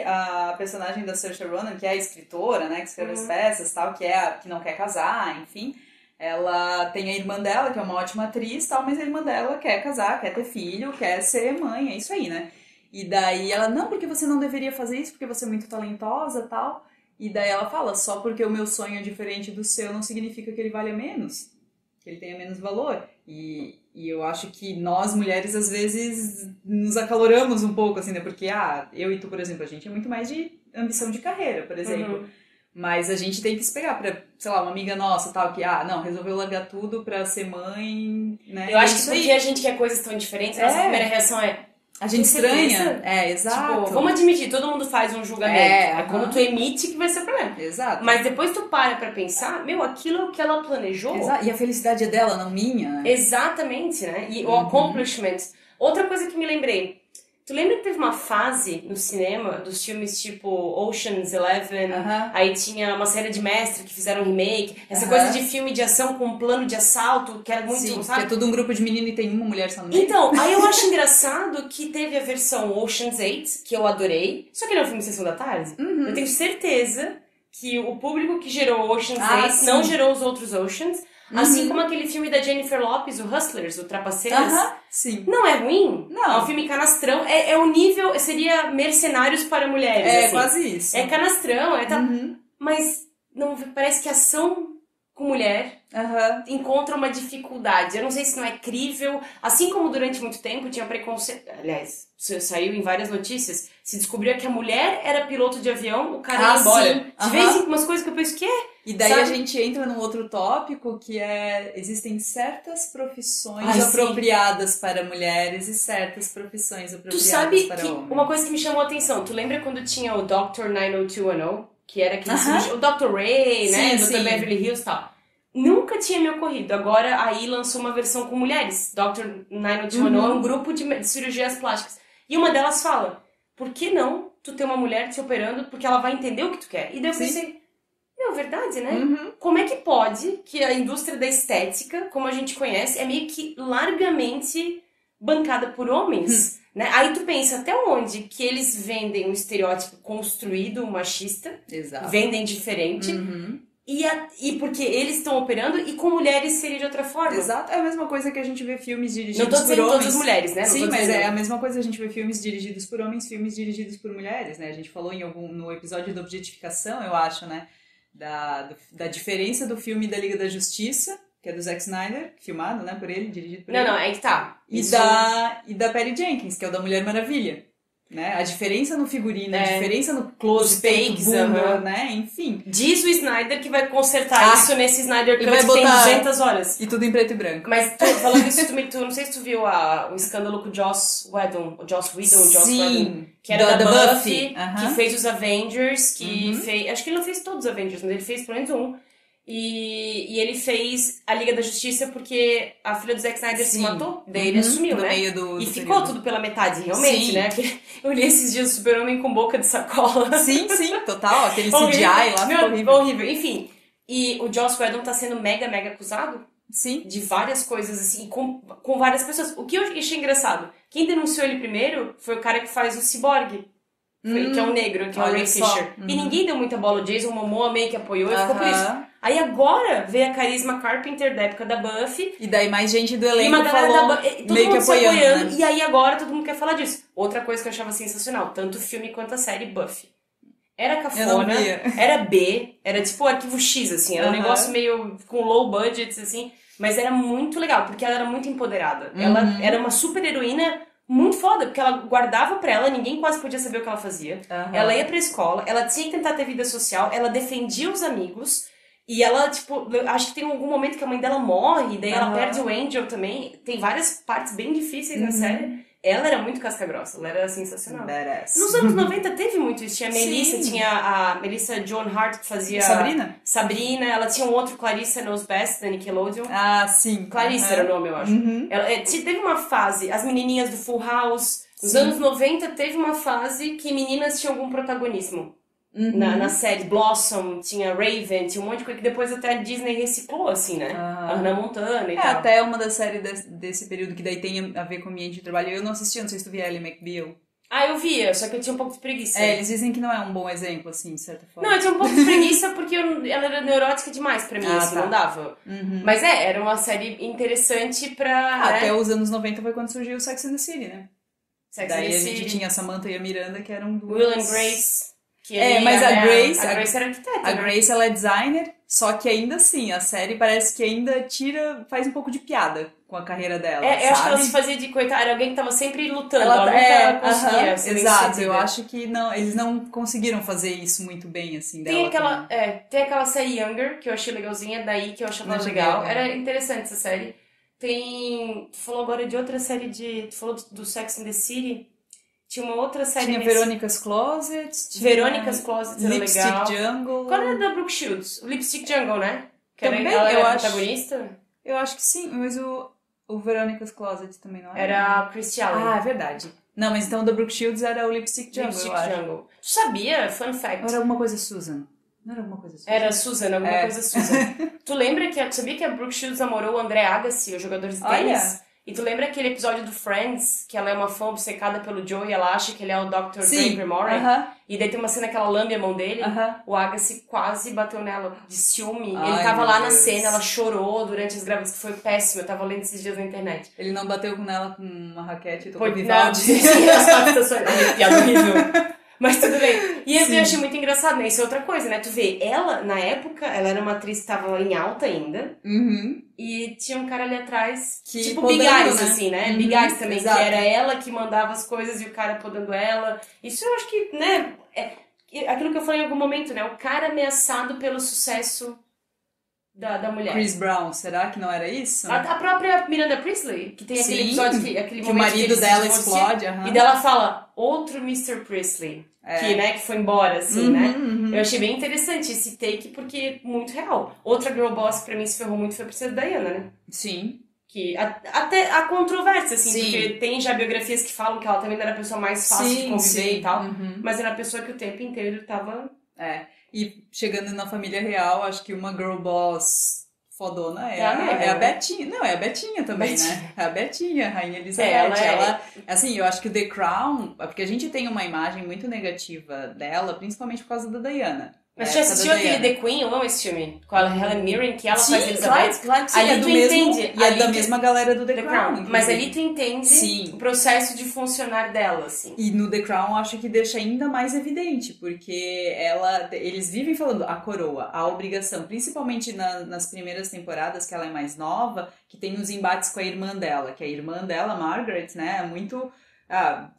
A personagem da Saoirse Ronan, que é a escritora, né? Que escreve as peças e tal, que não quer casar, enfim... Ela tem a irmã dela, que é uma ótima atriz, tal, mas a irmã dela quer casar, quer ter filho, quer ser mãe, é isso aí, né? E daí ela, não, porque você não deveria fazer isso, porque você é muito talentosa, tal. E daí ela fala, só porque o meu sonho é diferente do seu não significa que ele valha menos, que ele tenha menos valor. E eu acho que nós, mulheres, às vezes nos acaloramos um pouco, assim, né? Porque, eu e tu, por exemplo, a gente é muito mais de ambição de carreira, por exemplo. Mas a gente tem que esperar pra, sei lá, uma amiga nossa, tal, que, não, resolveu largar tudo pra ser mãe, né? Eu acho que porque a gente quer coisas tão diferentes, a nossa primeira reação é... A gente estranha. Exato. Tipo, vamos admitir, todo mundo faz um julgamento. É quando tu emite que vai ser o problema. Exato. Mas depois tu para pra pensar, aquilo é o que ela planejou. Exato. E a felicidade é dela, não minha, né? Exatamente, né? E o accomplishment. Outra coisa que me lembrei. Tu lembra que teve uma fase no cinema dos filmes tipo Ocean's Eleven, aí tinha uma série de mestre que fizeram um remake, essa coisa de filme de ação com um plano de assalto, que era muito, Sim, sabe? que é todo um grupo de menino e tem uma mulher só no meio. Então, aí eu acho engraçado que teve a versão Ocean's 8, que eu adorei, só que ele é um filme de sessão da tarde. Eu tenho certeza que o público que gerou Ocean's 8 não gerou os outros Oceans. Assim como aquele filme da Jennifer Lopez, o Hustlers, o Trapaceiras. Sim. Não é ruim. Não. É um filme canastrão. É o nível... Seria Mercenários para Mulheres. É, assim. quase isso. É canastrão. Mas não, parece que a ação com mulher encontra uma dificuldade. Eu não sei se não é crível. Assim como durante muito tempo tinha preconceito... Aliás, saiu em várias notícias. Se descobriu que a mulher era piloto de avião, o cara ia embora. De vez em quando umas coisas que eu penso, E daí a gente entra num outro tópico que existem certas profissões apropriadas para mulheres e certas profissões apropriadas para homens. Uma coisa que me chamou a atenção, tu lembra quando tinha o Dr. 90210, que era aquele cirurgião, o Dr. Ray, né, Dr. Beverly Hills e tal. Nunca tinha me ocorrido. Agora aí lançou uma versão com mulheres. Dr. 90210 é um grupo de cirurgias plásticas. E uma delas fala, por que não tu ter uma mulher te operando porque ela vai entender o que tu quer? E daí eu pensei, verdade, né? Como é que pode que a indústria da estética, como a gente conhece, é meio que largamente bancada por homens, né? Aí tu pensa até onde que eles vendem um estereótipo construído, machista, vendem diferente, e porque eles estão operando e com mulheres seria de outra forma. Exato, é a mesma coisa que a gente vê filmes dirigidos por homens. Não tô dizendo todas as mulheres, né? Sim, mas é a mesma coisa a gente vê filmes dirigidos por homens, filmes dirigidos por mulheres, né? A gente falou no episódio da objetificação, eu acho, né? Da diferença do filme da Liga da Justiça, que é do Zack Snyder, filmado, né, por ele, dirigido por ele. Não, aí que tá. E da Patty Jenkins, que é o da Mulher Maravilha. Né? A diferença no figurino, a diferença no close, peito, bunda, né? Enfim. Diz o Snyder que vai consertar isso nesse Snyder Cut que tem 200 horas. E tudo em preto e branco. Mas falando isso, não sei se tu viu o escândalo com o Joss Whedon, que era da Buffy, que fez os Avengers, que fez... Acho que ele não fez todos os Avengers, mas ele fez pelo menos um. E ele fez a Liga da Justiça porque a filha do Zack Snyder se matou, daí ele assumiu, né? E ficou período. Tudo pela metade, realmente, né? Eu li esses dias o Super-Homem com boca de sacola. Sim, total. Aquele CGI lá ficou horrível. Enfim, e o Joss Whedon tá sendo mega acusado. Sim. De várias coisas, assim, com várias pessoas. O que eu achei engraçado, quem denunciou ele primeiro foi o cara que faz o Cyborg. Que é um negro, que é o Ray Fisher. E ninguém deu muita bola. O Jason Momoa meio que apoiou e ficou por isso. Aí agora veio a Charisma Carpenter da época da Buffy. E daí mais gente do elenco e uma falou todo meio mundo que se apoiando. né? E aí agora todo mundo quer falar disso. Outra coisa que eu achava sensacional, tanto o filme quanto a série Buffy. Era cafona, era B, era tipo Arquivo X, assim. Era um negócio meio com low budgets, assim. Mas era muito legal, porque ela era muito empoderada. Ela era uma super heroína muito foda, porque ela guardava pra ela, ninguém quase podia saber o que ela fazia. Ela ia pra escola, ela tinha que tentar ter vida social, ela defendia os amigos, e ela, tipo, acho que tem algum momento que a mãe dela morre, daí ela perde o Angel também. Tem várias partes bem difíceis na série. Ela era muito casca-grossa, ela era sensacional. Badass. Nos anos 90 teve muito isso. Tinha a Melissa, tinha a Melissa Joan Hart que fazia... Sabrina, ela tinha um outro, Clarissa Knows Best, da Nickelodeon. Sim. Clarissa era o nome, eu acho. Ela, teve uma fase, as menininhas do Full House. Nos anos 90 teve uma fase que meninas tinham algum protagonismo. Na série Blossom, tinha Raven, tinha um monte de coisa que depois até a Disney reciclou, assim, né? A Hannah Montana e tal. Até uma das séries desse período que daí tem a ver com o ambiente de trabalho. Eu não assisti, não sei se tu via Ellie McBeal. Eu via, só que eu tinha um pouco de preguiça. Eles dizem que não é um bom exemplo, assim, de certa forma. Não, eu tinha um pouco de preguiça porque ela era neurótica demais pra mim, assim, não dava. Mas era uma série interessante pra... Até os anos 90 foi quando surgiu o Sex and the City, né? Daí a gente tinha a Samantha e a Miranda, que eram duas... Will and Grace... mas a Grace era arquiteta. A Grace, ela é designer, Só que ainda assim, a série parece que ainda faz um pouco de piada com a carreira dela, Eu acho que ela sabe? se fazia de coitada, era alguém que tava sempre lutando, Ela, ela nunca conseguia ser exato. bem-sucedida. Eu acho que não, eles não conseguiram fazer isso muito bem, assim, dela também. Tem aquela série Younger, que eu achei legalzinha, daí que eu achava Não cheguei a legal. ver. Era interessante essa série. Tu falou agora de outra série tu falou do Sex and the City. Tinha uma outra série Tinha Veronica's Closet, tinha Veronica's Closet era Lipstick legal. Jungle. Qual era da Brooke Shields? O Lipstick Jungle, né? Também, ela eu era a acho. protagonista? Eu acho que sim, mas o Veronica's Closet também não era? Era a Christy Allen. Ah, é verdade. Não, mas então o da Brooke Shields era o Lipstick Jungle, Lipstick eu acho. Jungle. Tu sabia? Fun fact. Ou era alguma coisa Susan? Não era alguma coisa Susan? Era Susan, alguma coisa Susan. Tu lembra tu sabia que a Brooke Shields namorou o André Agassi, o jogador de tênis? Olha. E tu lembra aquele episódio do Friends, que ela é uma fã obcecada pelo Joe e ela acha que ele é o Dr. Draper Murray? E daí tem uma cena que ela lambe a mão dele, o Agassi quase bateu nela de ciúme. Ai, ele tava lá na Deus. cena, ela chorou durante as gravações, que foi péssimo, eu tava lendo esses dias na internet. Ele não bateu nela com uma raquete e tocou Não, Vivaldi? sim, as quatro estações. Ai, piada horrível. Mas tudo bem. E eu achei muito engraçado, né? Isso é outra coisa, né? Tu vê, ela, na época, ela era uma atriz que tava em alta ainda. E tinha um cara ali atrás, Que tipo podando, Big Eyes, né? assim, né? Big Eyes também, exato. que era ela que mandava as coisas e o cara podando ela. Isso eu acho que, né? É aquilo que eu falei em algum momento, né? O cara ameaçado pelo sucesso da mulher. Chris Brown, será que não era isso? A própria Miranda Priestley, que tem aquele episódio, aquele que o momento marido eles se dela divorciam, explode. e dela fala, outro Mr. Priestley, que foi embora, assim, né? Eu achei bem interessante esse take, porque é muito real. Outra girl boss que pra mim se ferrou muito foi a Princesa Diana, né? Sim. Que até a controvérsia, assim, porque tem já biografias que falam que ela também não era a pessoa mais fácil de conviver e tal, mas era a pessoa que o tempo inteiro tava... E chegando na família real, acho que uma girl boss fodona é a a Betinha. Não, é a Betinha também, né? É a Betinha, a Rainha Elizabeth. Ela assim, eu acho que o The Crown, porque a gente tem uma imagem muito negativa dela, principalmente por causa da Diana. Mas você assistiu aquele The Queen? Eu amo esse filme. Com a Helen Mirren, que ela faz Elizabeth. Claro que sim. Ali é do tu mesmo, entende. E é da mesma galera do The Crown. Mas ali tu entende o processo de funcionar dela, assim. E no The Crown acho que deixa ainda mais evidente, porque eles vivem falando a coroa, a obrigação, principalmente nas primeiras temporadas, que ela é mais nova, que tem os embates com a irmã dela, que a irmã dela, Margaret, né, é muito...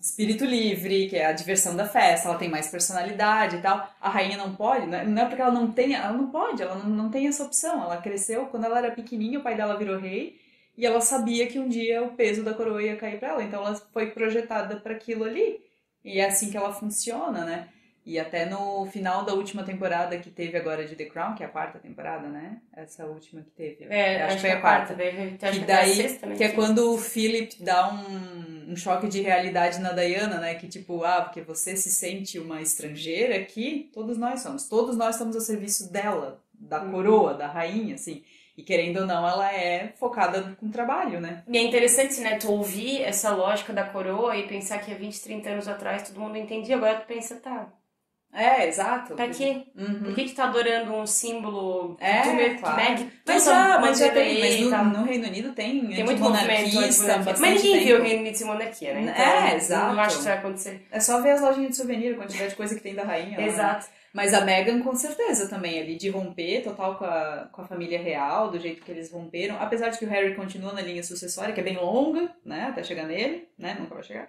espírito livre, que é a diversão da festa, ela tem mais personalidade e tal. A rainha não pode, não é porque ela não tem, ela não pode, ela não tem essa opção. Ela cresceu, quando ela era pequenininha, o pai dela virou rei, e ela sabia que um dia o peso da coroa ia cair pra ela, então ela foi projetada para aquilo ali. E é assim que ela funciona, né? E até no final da última temporada que teve agora de The Crown, que é a quarta temporada, né? Essa última que teve. Acho que foi a quarta. Que daí, que é quando o Philip dá um choque de realidade na Diana, né? Que tipo, porque você se sente uma estrangeira aqui, todos nós somos. Todos nós estamos a serviço dela, da coroa, da rainha, assim. E querendo ou não, ela é focada com trabalho, né? E é interessante, né, tu ouvir essa lógica da coroa e pensar que há 20, 30 anos atrás todo mundo entendia, agora tu pensa, exato. Pra quê? Por que tá adorando um símbolo claro. que mas já tem, mas no Reino Unido tem muito monarquista, mas ninguém vê o Reino Unido sem monarquia, né? Então, exato. Não acho que isso vai acontecer. É só ver as lojinhas de souvenir, a quantidade de coisa que tem da rainha. Exato. Né? Mas a Meghan, com certeza, também, ali, de romper total com a família real, do jeito que eles romperam. Apesar de que o Harry continua na linha sucessória, que é bem longa, né? Até chegar nele, né? Nunca vai chegar.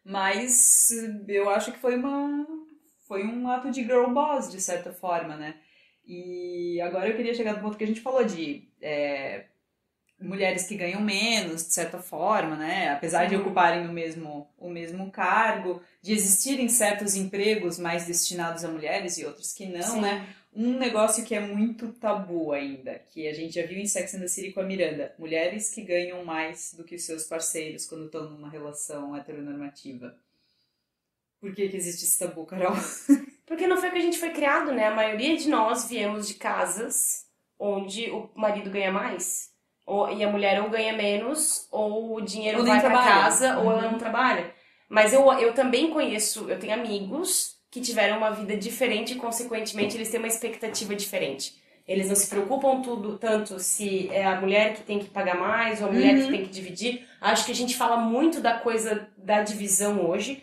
Mas eu acho que foi um ato de girl boss, de certa forma, né? E agora eu queria chegar no ponto que a gente falou de mulheres que ganham menos, de certa forma, né? Apesar de ocuparem o mesmo cargo, de existirem certos empregos mais destinados a mulheres e outros que não, né? Um negócio que é muito tabu ainda, que a gente já viu em Sex and the City com a Miranda. Mulheres que ganham mais do que os seus parceiros quando estão numa relação heteronormativa. Por que existe esse tabu, Carol? Porque não foi que a gente foi criado, né? A maioria de nós viemos de casas onde o marido ganha mais. E a mulher ou ganha menos, ou o dinheiro vai pra casa, ou ela não trabalha. Mas eu também eu tenho amigos que tiveram uma vida diferente e, consequentemente, eles têm uma expectativa diferente. Eles não se preocupam tanto se é a mulher que tem que pagar mais ou a mulher que tem que dividir. Acho que a gente fala muito da coisa da divisão hoje.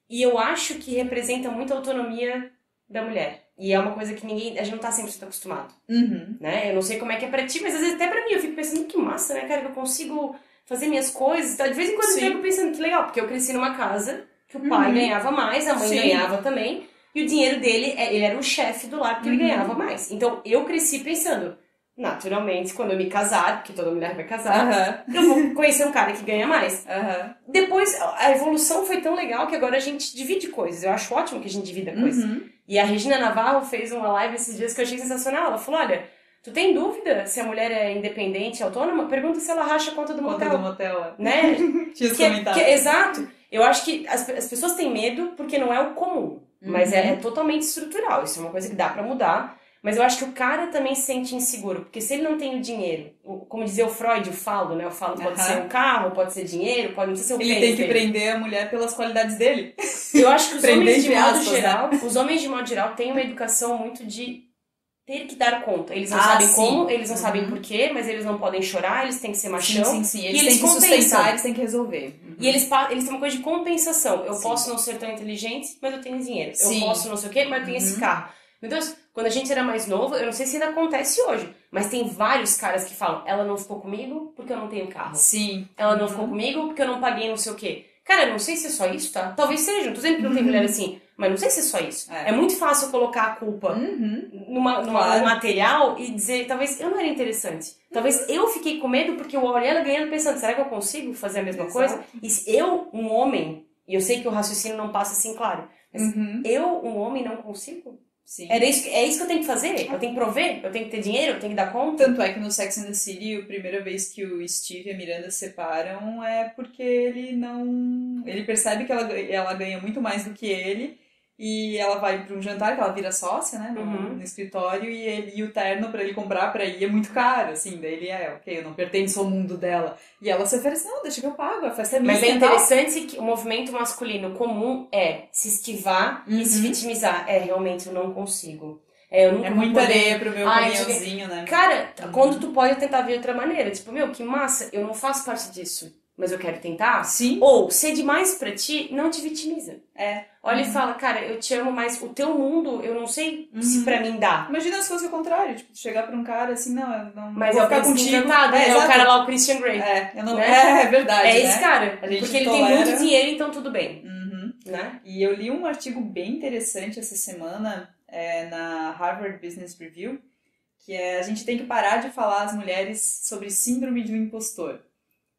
E eu acho que representa muito a autonomia da mulher. E é uma coisa que a gente não tá 100% acostumado, Uhum. né? Eu não sei como é que é pra ti, mas às vezes até pra mim eu fico pensando que massa, né, cara, que eu consigo fazer minhas coisas e tal. De vez em quando eu Sim. fico pensando que legal, porque eu cresci numa casa que o pai Uhum. ganhava mais, a mãe Sim. ganhava também, e o dinheiro dele, ele era o chefe do lar porque ele Uhum. ganhava mais. Então eu cresci pensando, naturalmente, quando eu me casar, porque toda mulher vai casar, Aham. eu vou conhecer um cara que ganha mais. Aham. Depois, a evolução foi tão legal que agora a gente divide coisas. Eu acho ótimo que a gente divida coisas. Uhum. E a Regina Navarro fez uma live esses dias que eu achei sensacional. Ela falou, olha, tu tem dúvida se a mulher é independente, autônoma? Pergunta se ela racha a conta do Conta motel. do motel, Né? Tinha os comentários. Exato. Eu acho que as pessoas têm medo porque não é o comum. Mas é totalmente estrutural. Isso é uma coisa que dá pra mudar. Mas eu acho que o cara também se sente inseguro. Porque se ele não tem o dinheiro, como dizia o Freud, o falo, né? O falo pode ser um carro, pode ser dinheiro, pode não ser o Ele pênis tem que dele. prender a mulher pelas qualidades dele. Eu acho que os Prender homens de entre modo aspas, geral, os homens de modo geral têm uma educação muito de ter que dar conta. Eles não Ah, sabem sim. como, eles não sabem porquê, mas eles não podem chorar, eles têm que ser machão. Sim. E Eles eles têm que compensam. sustentar, eles têm que resolver. E eles têm uma coisa de compensação. Eu Sim. posso não ser tão inteligente, mas eu tenho dinheiro. Sim. Eu posso não sei o quê, mas eu tenho esse carro. Meu Deus, quando a gente era mais novo, eu não sei se ainda acontece hoje, mas tem vários caras que falam, ela não ficou comigo porque eu não tenho carro. Sim. Ela não ficou comigo porque eu não paguei não sei o quê. Cara, eu não sei se é só isso, tá? Talvez seja, não tô dizendo que não tem mulher assim, mas não sei se é só isso. É muito fácil colocar a culpa num material e dizer, talvez eu não era interessante. Talvez eu fiquei com medo porque eu olhei ela ganhando pensando, será que eu consigo fazer a mesma coisa? E se eu, um homem, e eu sei que o raciocínio não passa assim claro, mas eu, um homem, não consigo? Sim. É isso que eu tenho que fazer? Eu tenho que prover? Eu tenho que ter dinheiro? Eu tenho que dar conta? Tanto é que no Sex and the City, a primeira vez que o Steve e a Miranda se separam é porque ele não... Ele percebe que ela ganha muito mais do que ele e ela vai pra um jantar, que ela vira sócia, né, no escritório, e o terno pra ele comprar pra ir é muito caro, assim, daí ele ok, eu não pertenço ao mundo dela. E ela se oferece, não, deixa que eu pago, a festa é minha. Mas é interessante que o movimento masculino comum é se esquivar e se vitimizar. Realmente eu não consigo. Eu nunca vou muita poder... areia pro meu caminhãozinho, né? Cara, quando tu pode tentar ver outra maneira, tipo, meu, que massa, eu não faço parte disso, mas eu quero tentar. Sim. Ou, ser demais pra ti, não te vitimiza. Olha e fala, cara, eu te amo, mas o teu mundo, eu não sei se pra mim dá. Imagina se fosse o contrário, tipo, chegar pra um cara assim, não mas vou ficar contigo. É o cara lá, o Christian Grey. É verdade, é esse cara, porque ele tem muito dinheiro, então tudo bem. Né? E eu li um artigo bem interessante essa semana na Harvard Business Review, que a gente tem que parar de falar às mulheres sobre síndrome do impostor.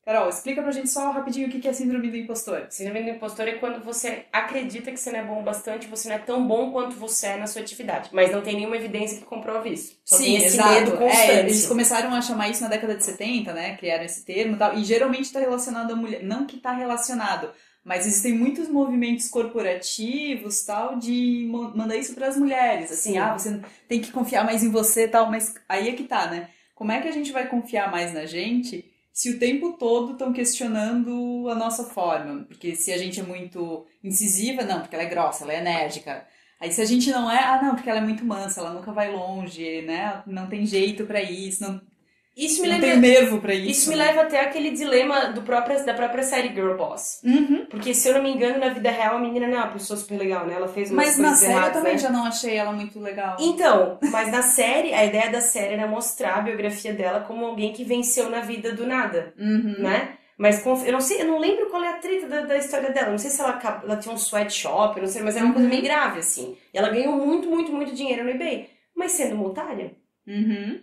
Carol, explica pra gente só rapidinho o que é síndrome do impostor. Síndrome do impostor é quando você acredita que você não é bom o bastante, você não é tão bom quanto você é na sua atividade, mas não tem nenhuma evidência que comprove isso. Só tem esse medo constante. Eles começaram a chamar isso na década de 70, né? Criaram esse termo e tal, e geralmente está relacionado à mulher. Não que está relacionado, mas existem muitos movimentos corporativos, tal, de mandar isso para as mulheres. Assim, você tem que confiar mais em você, tal, mas aí é que tá, né? Como é que a gente vai confiar mais na gente se o tempo todo estão questionando a nossa forma? Porque se a gente é muito incisiva, não, porque ela é grossa, ela é enérgica. Aí se a gente não é, não, porque ela é muito mansa, ela nunca vai longe, né? Não tem jeito pra isso, não tem nervo pra isso. Isso me leva até aquele dilema da própria série Girl Boss. Porque se eu não me engano, na vida real, a menina não é uma pessoa super legal, né? Ela fez umas coisas erradas, mas na série eu também já não achei ela muito legal. Então, mas na série, a ideia da série era mostrar a biografia dela como alguém que venceu na vida do nada, né? Mas eu não lembro qual é a treta da história dela. Não sei se ela tinha um sweatshop, eu não sei, mas era uma coisa meio grave, assim. E ela ganhou muito, muito, muito dinheiro no eBay. Mas sendo uma otária.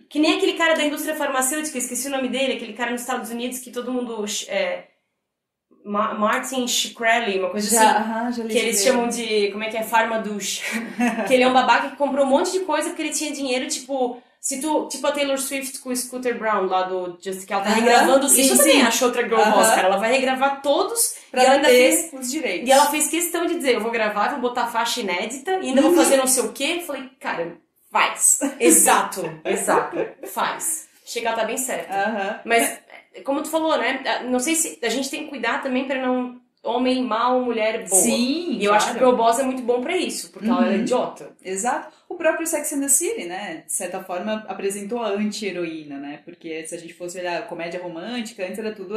Que nem aquele cara da indústria farmacêutica, esqueci o nome dele, aquele cara nos Estados Unidos que todo mundo... Martin Shkreli, uma coisa assim, já li que eles chamam de, como é que é, Farmadouche. Que ele é um babaca que comprou um monte de coisa porque ele tinha dinheiro, tipo a Taylor Swift com o Scooter Brown lá do Just que ela tá regravando, isso também acho outra girl boss, cara, ela vai regravar todos pra e ela ainda fez os direitos. E ela fez questão de dizer, eu vou gravar, vou botar faixa inédita e ainda vou fazer não sei o quê. Eu falei, cara, faz. Exato, faz. Chega, ela tá bem certa. Mas, como tu falou, né? Não sei se a gente tem que cuidar também pra não... Homem mal, mulher boa. Sim, e eu acho que o Girl Boss é muito bom pra isso, porque ela é idiota. Exato. O próprio Sex and the City, né? De certa forma, apresentou a anti-heroína, né? Porque se a gente fosse olhar comédia romântica, antes era tudo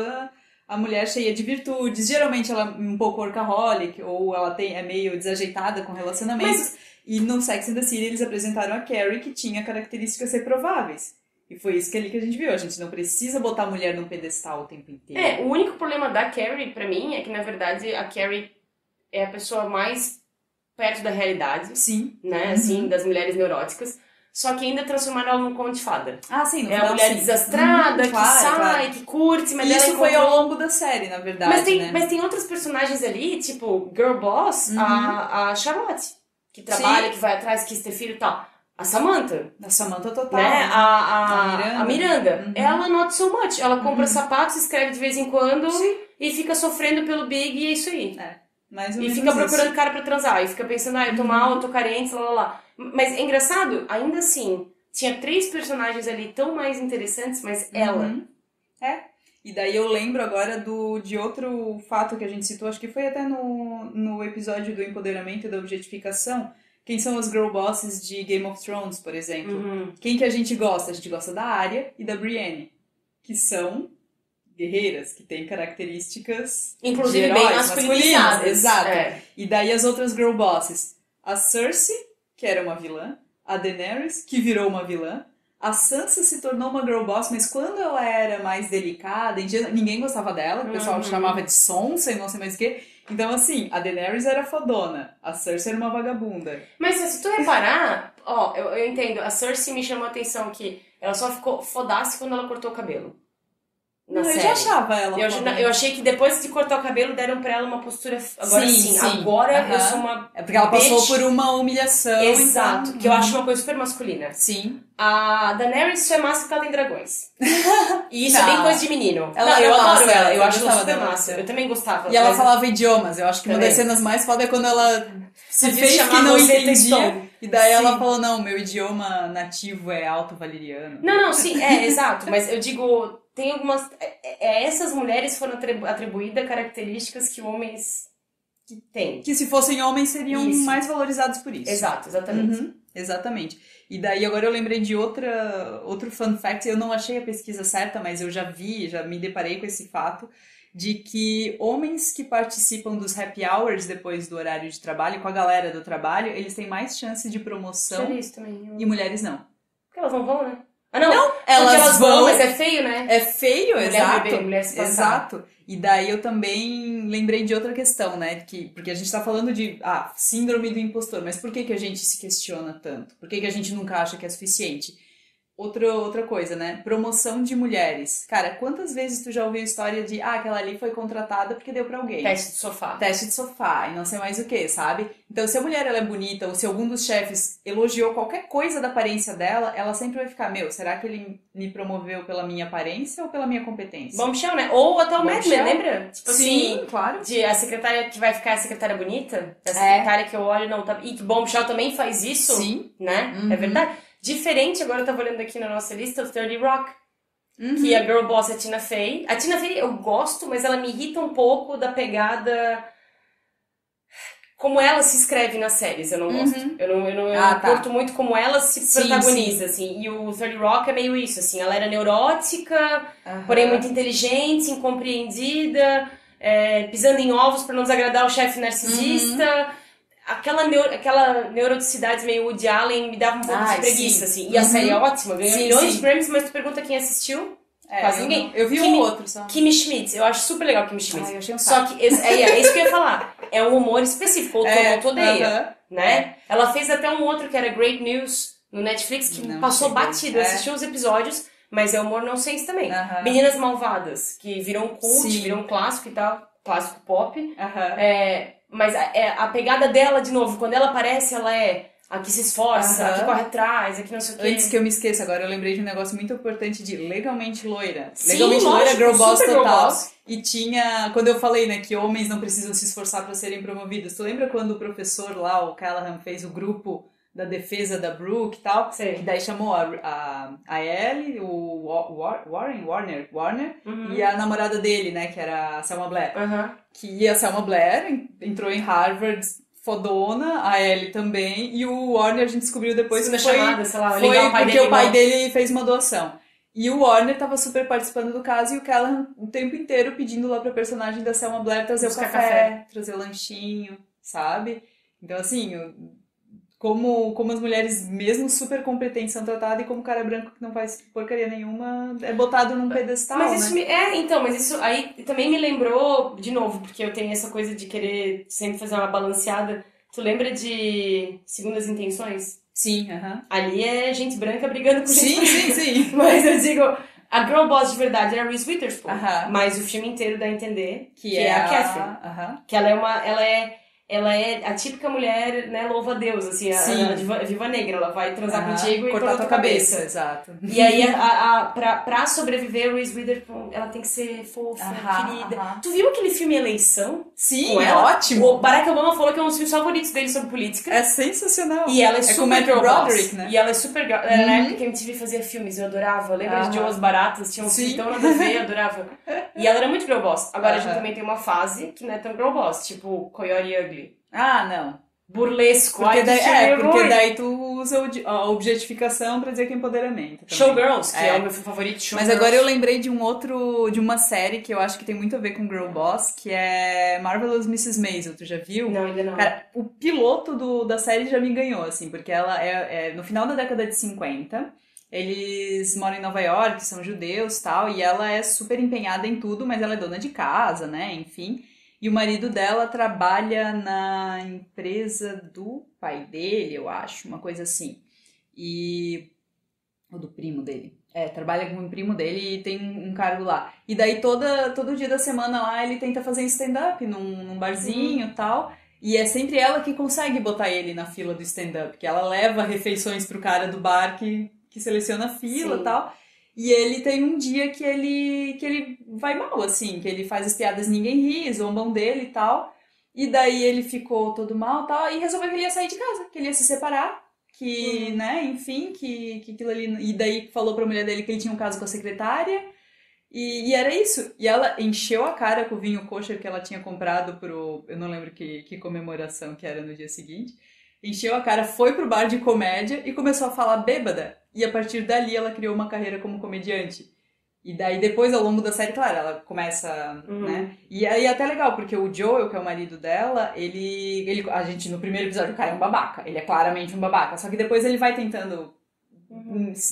a mulher cheia de virtudes. Geralmente ela é um pouco workaholic, ou ela é meio desajeitada com relacionamentos. E no Sex and the City eles apresentaram a Carrie, que tinha características reprováveis. E foi isso que a gente viu. A gente não precisa botar a mulher num pedestal o tempo inteiro. O único problema da Carrie, pra mim, é que, na verdade, a Carrie é a pessoa mais perto da realidade. Sim. Né? Assim, das mulheres neuróticas. Só que ainda transformaram ela num conto de fada. Ah, sim. No é final, a mulher sim. desastrada, que claro, sai, claro. que curte, mas isso ela foi ao longo da série, na verdade, mas tem outros personagens ali, tipo Girl Boss, a Charlotte, que trabalha, que vai atrás, quis ter filho e tal. A Samantha. A Samantha total. Né? A Miranda. Ela not so much. Ela compra sapatos, escreve de vez em quando e fica sofrendo pelo Big e é isso aí. E fica procurando cara pra transar. E fica pensando, eu tô mal, eu tô carente, lá. Mas é engraçado, ainda assim, tinha 3 personagens ali tão mais interessantes, mas ela... E daí eu lembro agora de outro fato que a gente citou, acho que foi até no episódio do empoderamento e da objetificação. Quem são os girl bosses de Game of Thrones, por exemplo? Quem que a gente gosta? A gente gosta da Arya e da Brienne, que são guerreiras, que têm características inclusive de heróis, bem masculinizadas. Exato. E daí as outras girl bosses. A Cersei, que era uma vilã. A Daenerys, que virou uma vilã. A Sansa se tornou uma girl boss, mas quando ela era mais delicada, ninguém gostava dela, o pessoal chamava de sonsa e não sei mais o quê. Então, assim, a Daenerys era fodona, a Cersei era uma vagabunda. Mas se tu reparar, eu entendo, a Cersei me chamou a atenção que ela só ficou fodasse quando ela cortou o cabelo. Eu já achava ela eu achei que depois de cortar o cabelo deram pra ela uma postura agora sim. Agora eu sou uma porque ela passou por uma humilhação. Exato, então... que eu acho uma coisa super masculina. Sim. A Daenerys só é massa porque ela tem dragões. E isso é bem coisa de menino. Eu adoro ela, eu acho ela super massa. Eu também gostava. E ela falava idiomas, eu acho que uma das cenas mais foda é quando ela se fez que não entendia. E daí ela falou, não, meu idioma nativo é alto-valeriano. Não, sim, exato. Mas eu digo, tem algumas... essas mulheres foram atribuídas características que homens têm. Que se fossem homens seriam mais valorizados por isso. Exato, exatamente. Exatamente. E daí agora eu lembrei de outro fun fact, eu não achei a pesquisa certa, mas eu já me deparei com esse fato, de que homens que participam dos happy hours depois do horário de trabalho, com a galera do trabalho, eles têm mais chance de promoção e mulheres não. Porque elas não vão, né? Ah, não, elas vão, mas é feio, né? É feio, Mulher se passar. Exato. E daí eu também lembrei de outra questão, né? Porque a gente tá falando de síndrome do impostor, mas por que a gente se questiona tanto? Por que a gente nunca acha que é suficiente? Outra coisa, né? Promoção de mulheres. Cara, quantas vezes tu já ouviu a história de aquela ali foi contratada porque deu pra alguém? Teste de sofá E não sei mais o que, sabe? Então, se a mulher ela é bonita ou se algum dos chefes elogiou qualquer coisa da aparência dela, ela sempre vai ficar, será que ele me promoveu pela minha aparência ou pela minha competência? Bombshell, né? Ou até o Mad Men, lembra? Tipo sim, assim, claro. De a secretária que vai ficar a secretária bonita, a secretária que eu olho, não tá... E que Bombshell também faz isso, sim. Né? É verdade. Diferente, agora eu tava olhando aqui na nossa lista, o 30 Rock. Que a girl boss é a Tina Fey. A Tina Fey eu gosto, mas ela me irrita um pouco da pegada... Como ela se escreve nas séries, eu não gosto. Eu não curto muito como ela se protagoniza, assim. E o 30 Rock é meio isso, assim. Ela era neurótica, porém muito inteligente, incompreendida, pisando em ovos pra não desagradar o chefe narcisista. Aquela neuroticidade meio Woody Allen me dava um pouco de preguiça, assim. E a série é ótima, ganhou milhões de prêmios, mas tu pergunta quem assistiu... Quase ninguém. Eu vi um outro só. Kimmy Schmidt, eu acho super legal Kimmy Schmidt. Eu achei um só que, é isso que eu ia falar. É um humor específico, tu odeia, né? Ela fez até um outro que era Great News no Netflix, que passou batido. Eu assisti os episódios, mas é humor nonsense também. Meninas Malvadas, que virou um cult, virou um clássico e tal, clássico pop. Mas a pegada dela, de novo, quando ela aparece, ela é... a que se esforça, a que corre atrás, a que não sei o quê. Antes que eu me esqueça, agora eu lembrei de um negócio muito importante de Legalmente Loira. Sim, Legalmente Loira, Girl Boss total. Girl Boss. E tinha, quando eu falei, né, que homens não precisam se esforçar para serem promovidos. Tu lembra quando o professor lá, o Callahan, fez o grupo da defesa da Brooke e tal? Sim. E daí chamou a Ellie, o Warner, e a namorada dele, né, que era a Selma Blair. Que a Selma Blair entrou em Harvard fodona, a Ellie também, e o Warner a gente descobriu depois que foi, chamada, sei lá, foi ligar o pai porque dele o pai dele fez uma doação. E o Warner tava super participando do caso e o Callahan o tempo inteiro pedindo lá pra personagem da Selma Blair trazer o café, trazer o lanchinho, sabe? Então, assim, como as mulheres, mesmo super competentes, são tratadas e como o cara branco que não faz porcaria nenhuma é botado num pedestal, Mas isso né? mas isso aí também me lembrou, de novo, porque eu tenho essa coisa de querer sempre fazer uma balanceada. Tu lembra de Segundas Intenções? Sim, aham. Ali é gente branca brigando com gente branca. Sim. Mas eu digo, a girl boss de verdade era a Reese Witherspoon. Aham. Mas o filme inteiro dá a entender Que é a Catherine. Aham. Que ela é a típica mulher, né, louva a Deus, assim, a viva negra. Ela vai transar contigo e cortar tua tua cabeça. Exato. E aí, pra sobreviver, a Reese Witherspoon, ela tem que ser fofa, querida. Tu viu aquele filme Eleição? Sim, é ótimo. O Barack Obama falou que é um dos filmes favoritos dele sobre política. É sensacional. E ela é super girl boss, né? E ela é super girl. Era na época que a MTV fazia filmes, eu adorava. Lembra de Joas Baratas? Tinha uns filmes tão nada a ver, eu adorava. E ela era muito girl boss. Agora a gente também tem uma fase que não é tão girl boss, tipo Coyote Ugly. Ah, não. Burlesco. Porque daí tu usa a objetificação pra dizer que é empoderamento. Também. Showgirls, que é o meu favorito. Mas agora eu lembrei de de uma série que eu acho que tem muito a ver com Girl Boss, que é Marvelous Mrs. Maisel. Tu já viu? Não, ainda não. Cara, o piloto da série já me ganhou, assim, porque ela é no final da década de 50. Eles moram em Nova York, são judeus e tal, e ela é super empenhada em tudo, mas ela é dona de casa, né? Enfim. E o marido dela trabalha na empresa do pai dele, eu acho, uma coisa assim. Ou do primo dele. Trabalha com o primo dele e tem um cargo lá. E daí todo dia da semana lá ele tenta fazer stand-up num barzinho e tal. E é sempre ela que consegue botar ele na fila do stand-up, que ela leva refeições pro cara do bar que seleciona a fila e tal. E ele tem um dia que ele vai mal, assim, que ele faz as piadas e ninguém ri, zombam dele e tal. E daí ele ficou todo mal e tal, e resolveu que ele ia sair de casa, que ele ia se separar, que, né, enfim, que aquilo ali... E daí falou pra mulher dele que ele tinha um caso com a secretária, e era isso. E ela encheu a cara com o vinho kosher que ela tinha comprado eu não lembro que comemoração que era no dia seguinte. Encheu a cara, foi pro bar de comédia e começou a falar bêbada. E a partir dali ela criou uma carreira como comediante. E daí depois, ao longo da série, claro, ela começa, né? E aí é até legal, porque o Joel, que é o marido dela, a gente, no primeiro episódio, o cara é um babaca. Ele é claramente um babaca. Só que depois ele vai tentando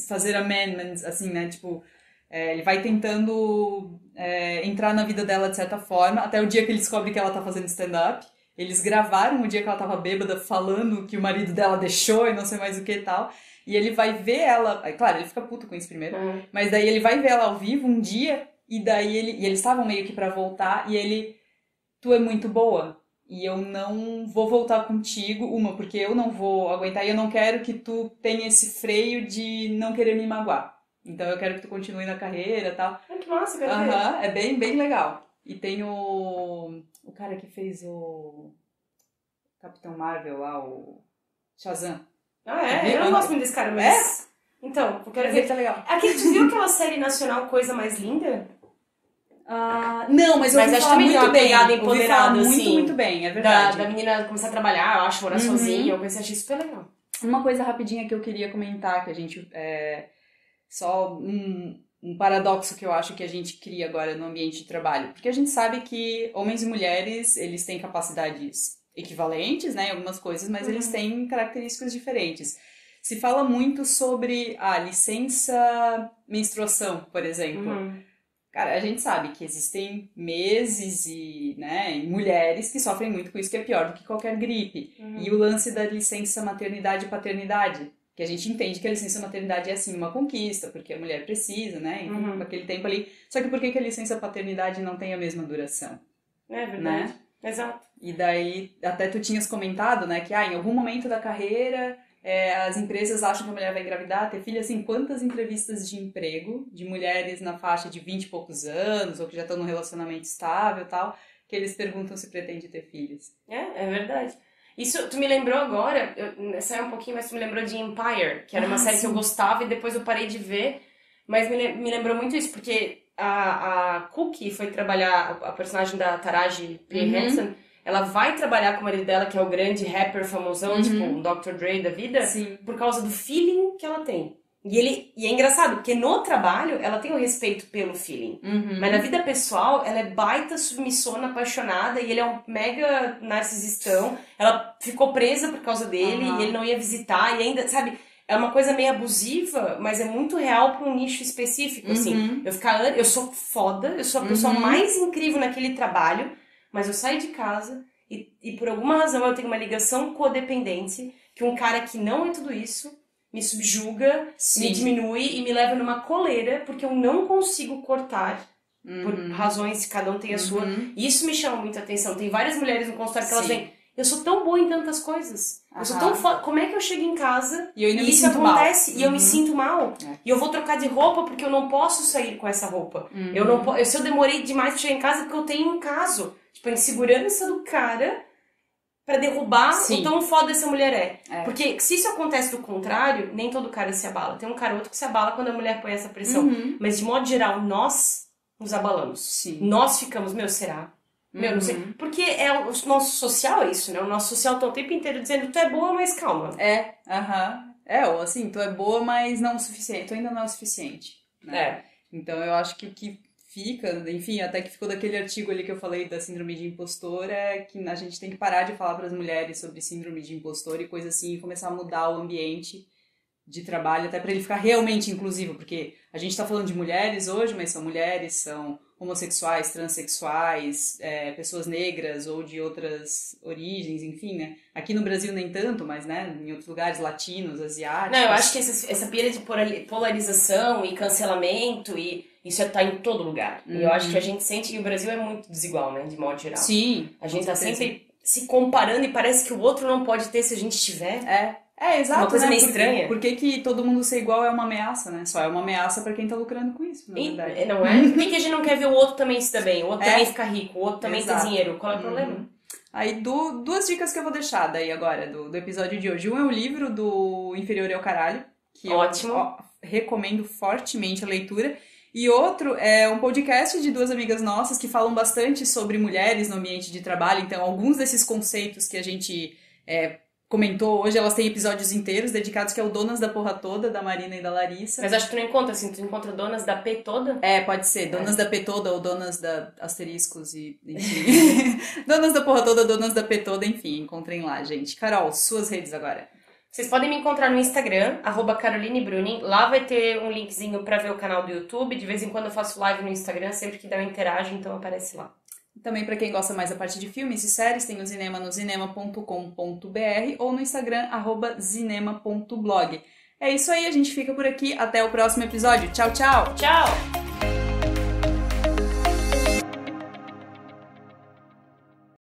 fazer amendments, assim, né? Tipo, ele vai tentando entrar na vida dela de certa forma, até o dia que ele descobre que ela tá fazendo stand-up. Eles gravaram o dia que ela tava bêbada falando que o marido dela deixou e não sei mais o que e tal. E ele vai ver ela... Claro, ele fica puto com isso primeiro. Mas daí ele vai ver ela ao vivo um dia e daí eles estavam meio que pra voltar e ele... Tu é muito boa e eu não vou voltar contigo. Porque eu não vou aguentar e eu não quero que tu tenha esse freio de não querer me magoar. Então eu quero que tu continue na carreira e tal. Que massa, quero ver. É bem, bem legal. E tem o cara que fez o Capitão Marvel lá, o Shazam. Eu não gosto muito desse cara, mas... Então, eu quero ver. Tá legal. Tu viu aquela série nacional Coisa Mais Linda? Não, mas eu ouvi falar também muito bem. Pegada empoderada, assim, muito bem, é verdade. Da menina começar a trabalhar, eu acho, morar sozinha, eu achei super legal. Uma coisa rapidinha que eu queria comentar, que a gente... só um paradoxo que eu acho que a gente cria agora no ambiente de trabalho. Porque a gente sabe que homens e mulheres, eles têm capacidades equivalentes, né, em algumas coisas, mas eles têm características diferentes. Se fala muito sobre a licença menstruação, por exemplo. Cara, a gente sabe que existem meses e mulheres que sofrem muito com isso, que é pior do que qualquer gripe. E o lance da licença maternidade e paternidade, que a gente entende que a licença maternidade é, assim, uma conquista, porque a mulher precisa, né, enfim, naquele tempo ali. Só que por que a licença paternidade não tem a mesma duração? É verdade. Né? Exato. E daí, até tu tinhas comentado, né, que em algum momento da carreira as empresas acham que a mulher vai engravidar, ter filho, assim, quantas entrevistas de emprego de mulheres na faixa de 20 e poucos anos, ou que já estão num relacionamento estável e tal, que eles perguntam se pretende ter filhos. É verdade. Isso, tu me lembrou agora, saiu um pouquinho, mas tu me lembrou de Empire, que era uma série que eu gostava e depois eu parei de ver, mas me lembrou muito isso, porque a Cookie foi trabalhar, a personagem da Taraji P. Henson, ela vai trabalhar com o marido dela, que é o grande rapper famosão, tipo um Dr. Dre da vida, por causa do feeling que ela tem. E é engraçado, porque no trabalho ela tem o respeito pelo feeling. Mas na vida pessoal, ela é baita submissona, apaixonada, e ele é um mega narcisistão. Ela ficou presa por causa dele, e ele não ia visitar, e ainda, sabe, é uma coisa meio abusiva, mas é muito real para um nicho específico, assim. Eu sou foda, eu sou a pessoa mais incrível naquele trabalho, mas eu saio de casa e por alguma razão eu tenho uma ligação codependente, que um cara que não é tudo isso me subjuga, me diminui e me leva numa coleira, porque eu não consigo cortar, por razões, cada um tem a sua. E isso me chama muita atenção. Tem várias mulheres no consultório que elas vêm, eu sou tão boa em tantas coisas, eu sou tão foda, como é que eu chego em casa e isso acontece mal. E eu me sinto mal? E eu vou trocar de roupa porque eu não posso sair com essa roupa. Eu não se eu demorei demais pra chegar em casa, porque eu tenho um caso. Tipo, a insegurança do cara pra derrubar o tão foda essa mulher é. Porque se isso acontece do contrário, nem todo cara se abala. Tem um cara ou outro que se abala quando a mulher põe essa pressão. Mas de modo geral, nós nos abalamos. Nós ficamos, será? Não sei. Porque o nosso social é isso, né? O nosso social tá o tempo inteiro dizendo, tu é boa, mas calma. Ou assim, tu é boa, mas não o suficiente. Tu ainda não é o suficiente. Né? Então eu acho que o que fica, enfim, até que ficou daquele artigo ali que eu falei da síndrome de impostor, é que a gente tem que parar de falar para as mulheres sobre síndrome de impostor e coisa assim, e começar a mudar o ambiente de trabalho, até para ele ficar realmente inclusivo, porque a gente está falando de mulheres hoje, mas são mulheres, são homossexuais, transexuais, pessoas negras ou de outras origens, enfim, né? Aqui no Brasil nem tanto, mas, né, em outros lugares, latinos, asiáticos. Não, eu acho que essa pira de polarização e cancelamento, e isso tá em todo lugar. E eu acho que a gente sente que o Brasil é muito desigual, né, de modo geral. Sim. A gente tá sempre se comparando e parece que o outro não pode ter se a gente tiver. Exato. Uma coisa né? meio estranha. Por que todo mundo ser igual é uma ameaça, né? Só é uma ameaça pra quem tá lucrando com isso, na verdade. Não é? Por que a gente não quer ver o outro também se dar bem? O outro também ficar rico, o outro também ter dinheiro? Qual é o problema? Aí, duas dicas que eu vou deixar daí agora, do episódio de hoje. Um é o livro do Inferior é o Caralho, que Ótimo. eu recomendo fortemente a leitura. E outro é um podcast de duas amigas nossas que falam bastante sobre mulheres no ambiente de trabalho. Então, alguns desses conceitos que a gente comentou hoje, elas têm episódios inteiros dedicados, que é o Donas da Porra Toda, da Marina e da Larissa. Mas acho que tu não encontra, assim, tu encontra Donas da P toda? Pode ser, Donas da P toda ou Donas da asteriscos e, enfim. Donas da Porra Toda, Donas da P toda, enfim, encontrem lá, gente. Carol, suas redes agora. Vocês podem me encontrar no Instagram, @CarolineBruning. Lá vai ter um linkzinho pra ver o canal do YouTube. De vez em quando eu faço live no Instagram, sempre que der eu interajo, então aparece lá. Também para quem gosta mais da parte de filmes e séries, tem o Zinema no zinema.com.br ou no Instagram, @zinema.blog. É isso aí, a gente fica por aqui. Até o próximo episódio. Tchau, tchau! Tchau!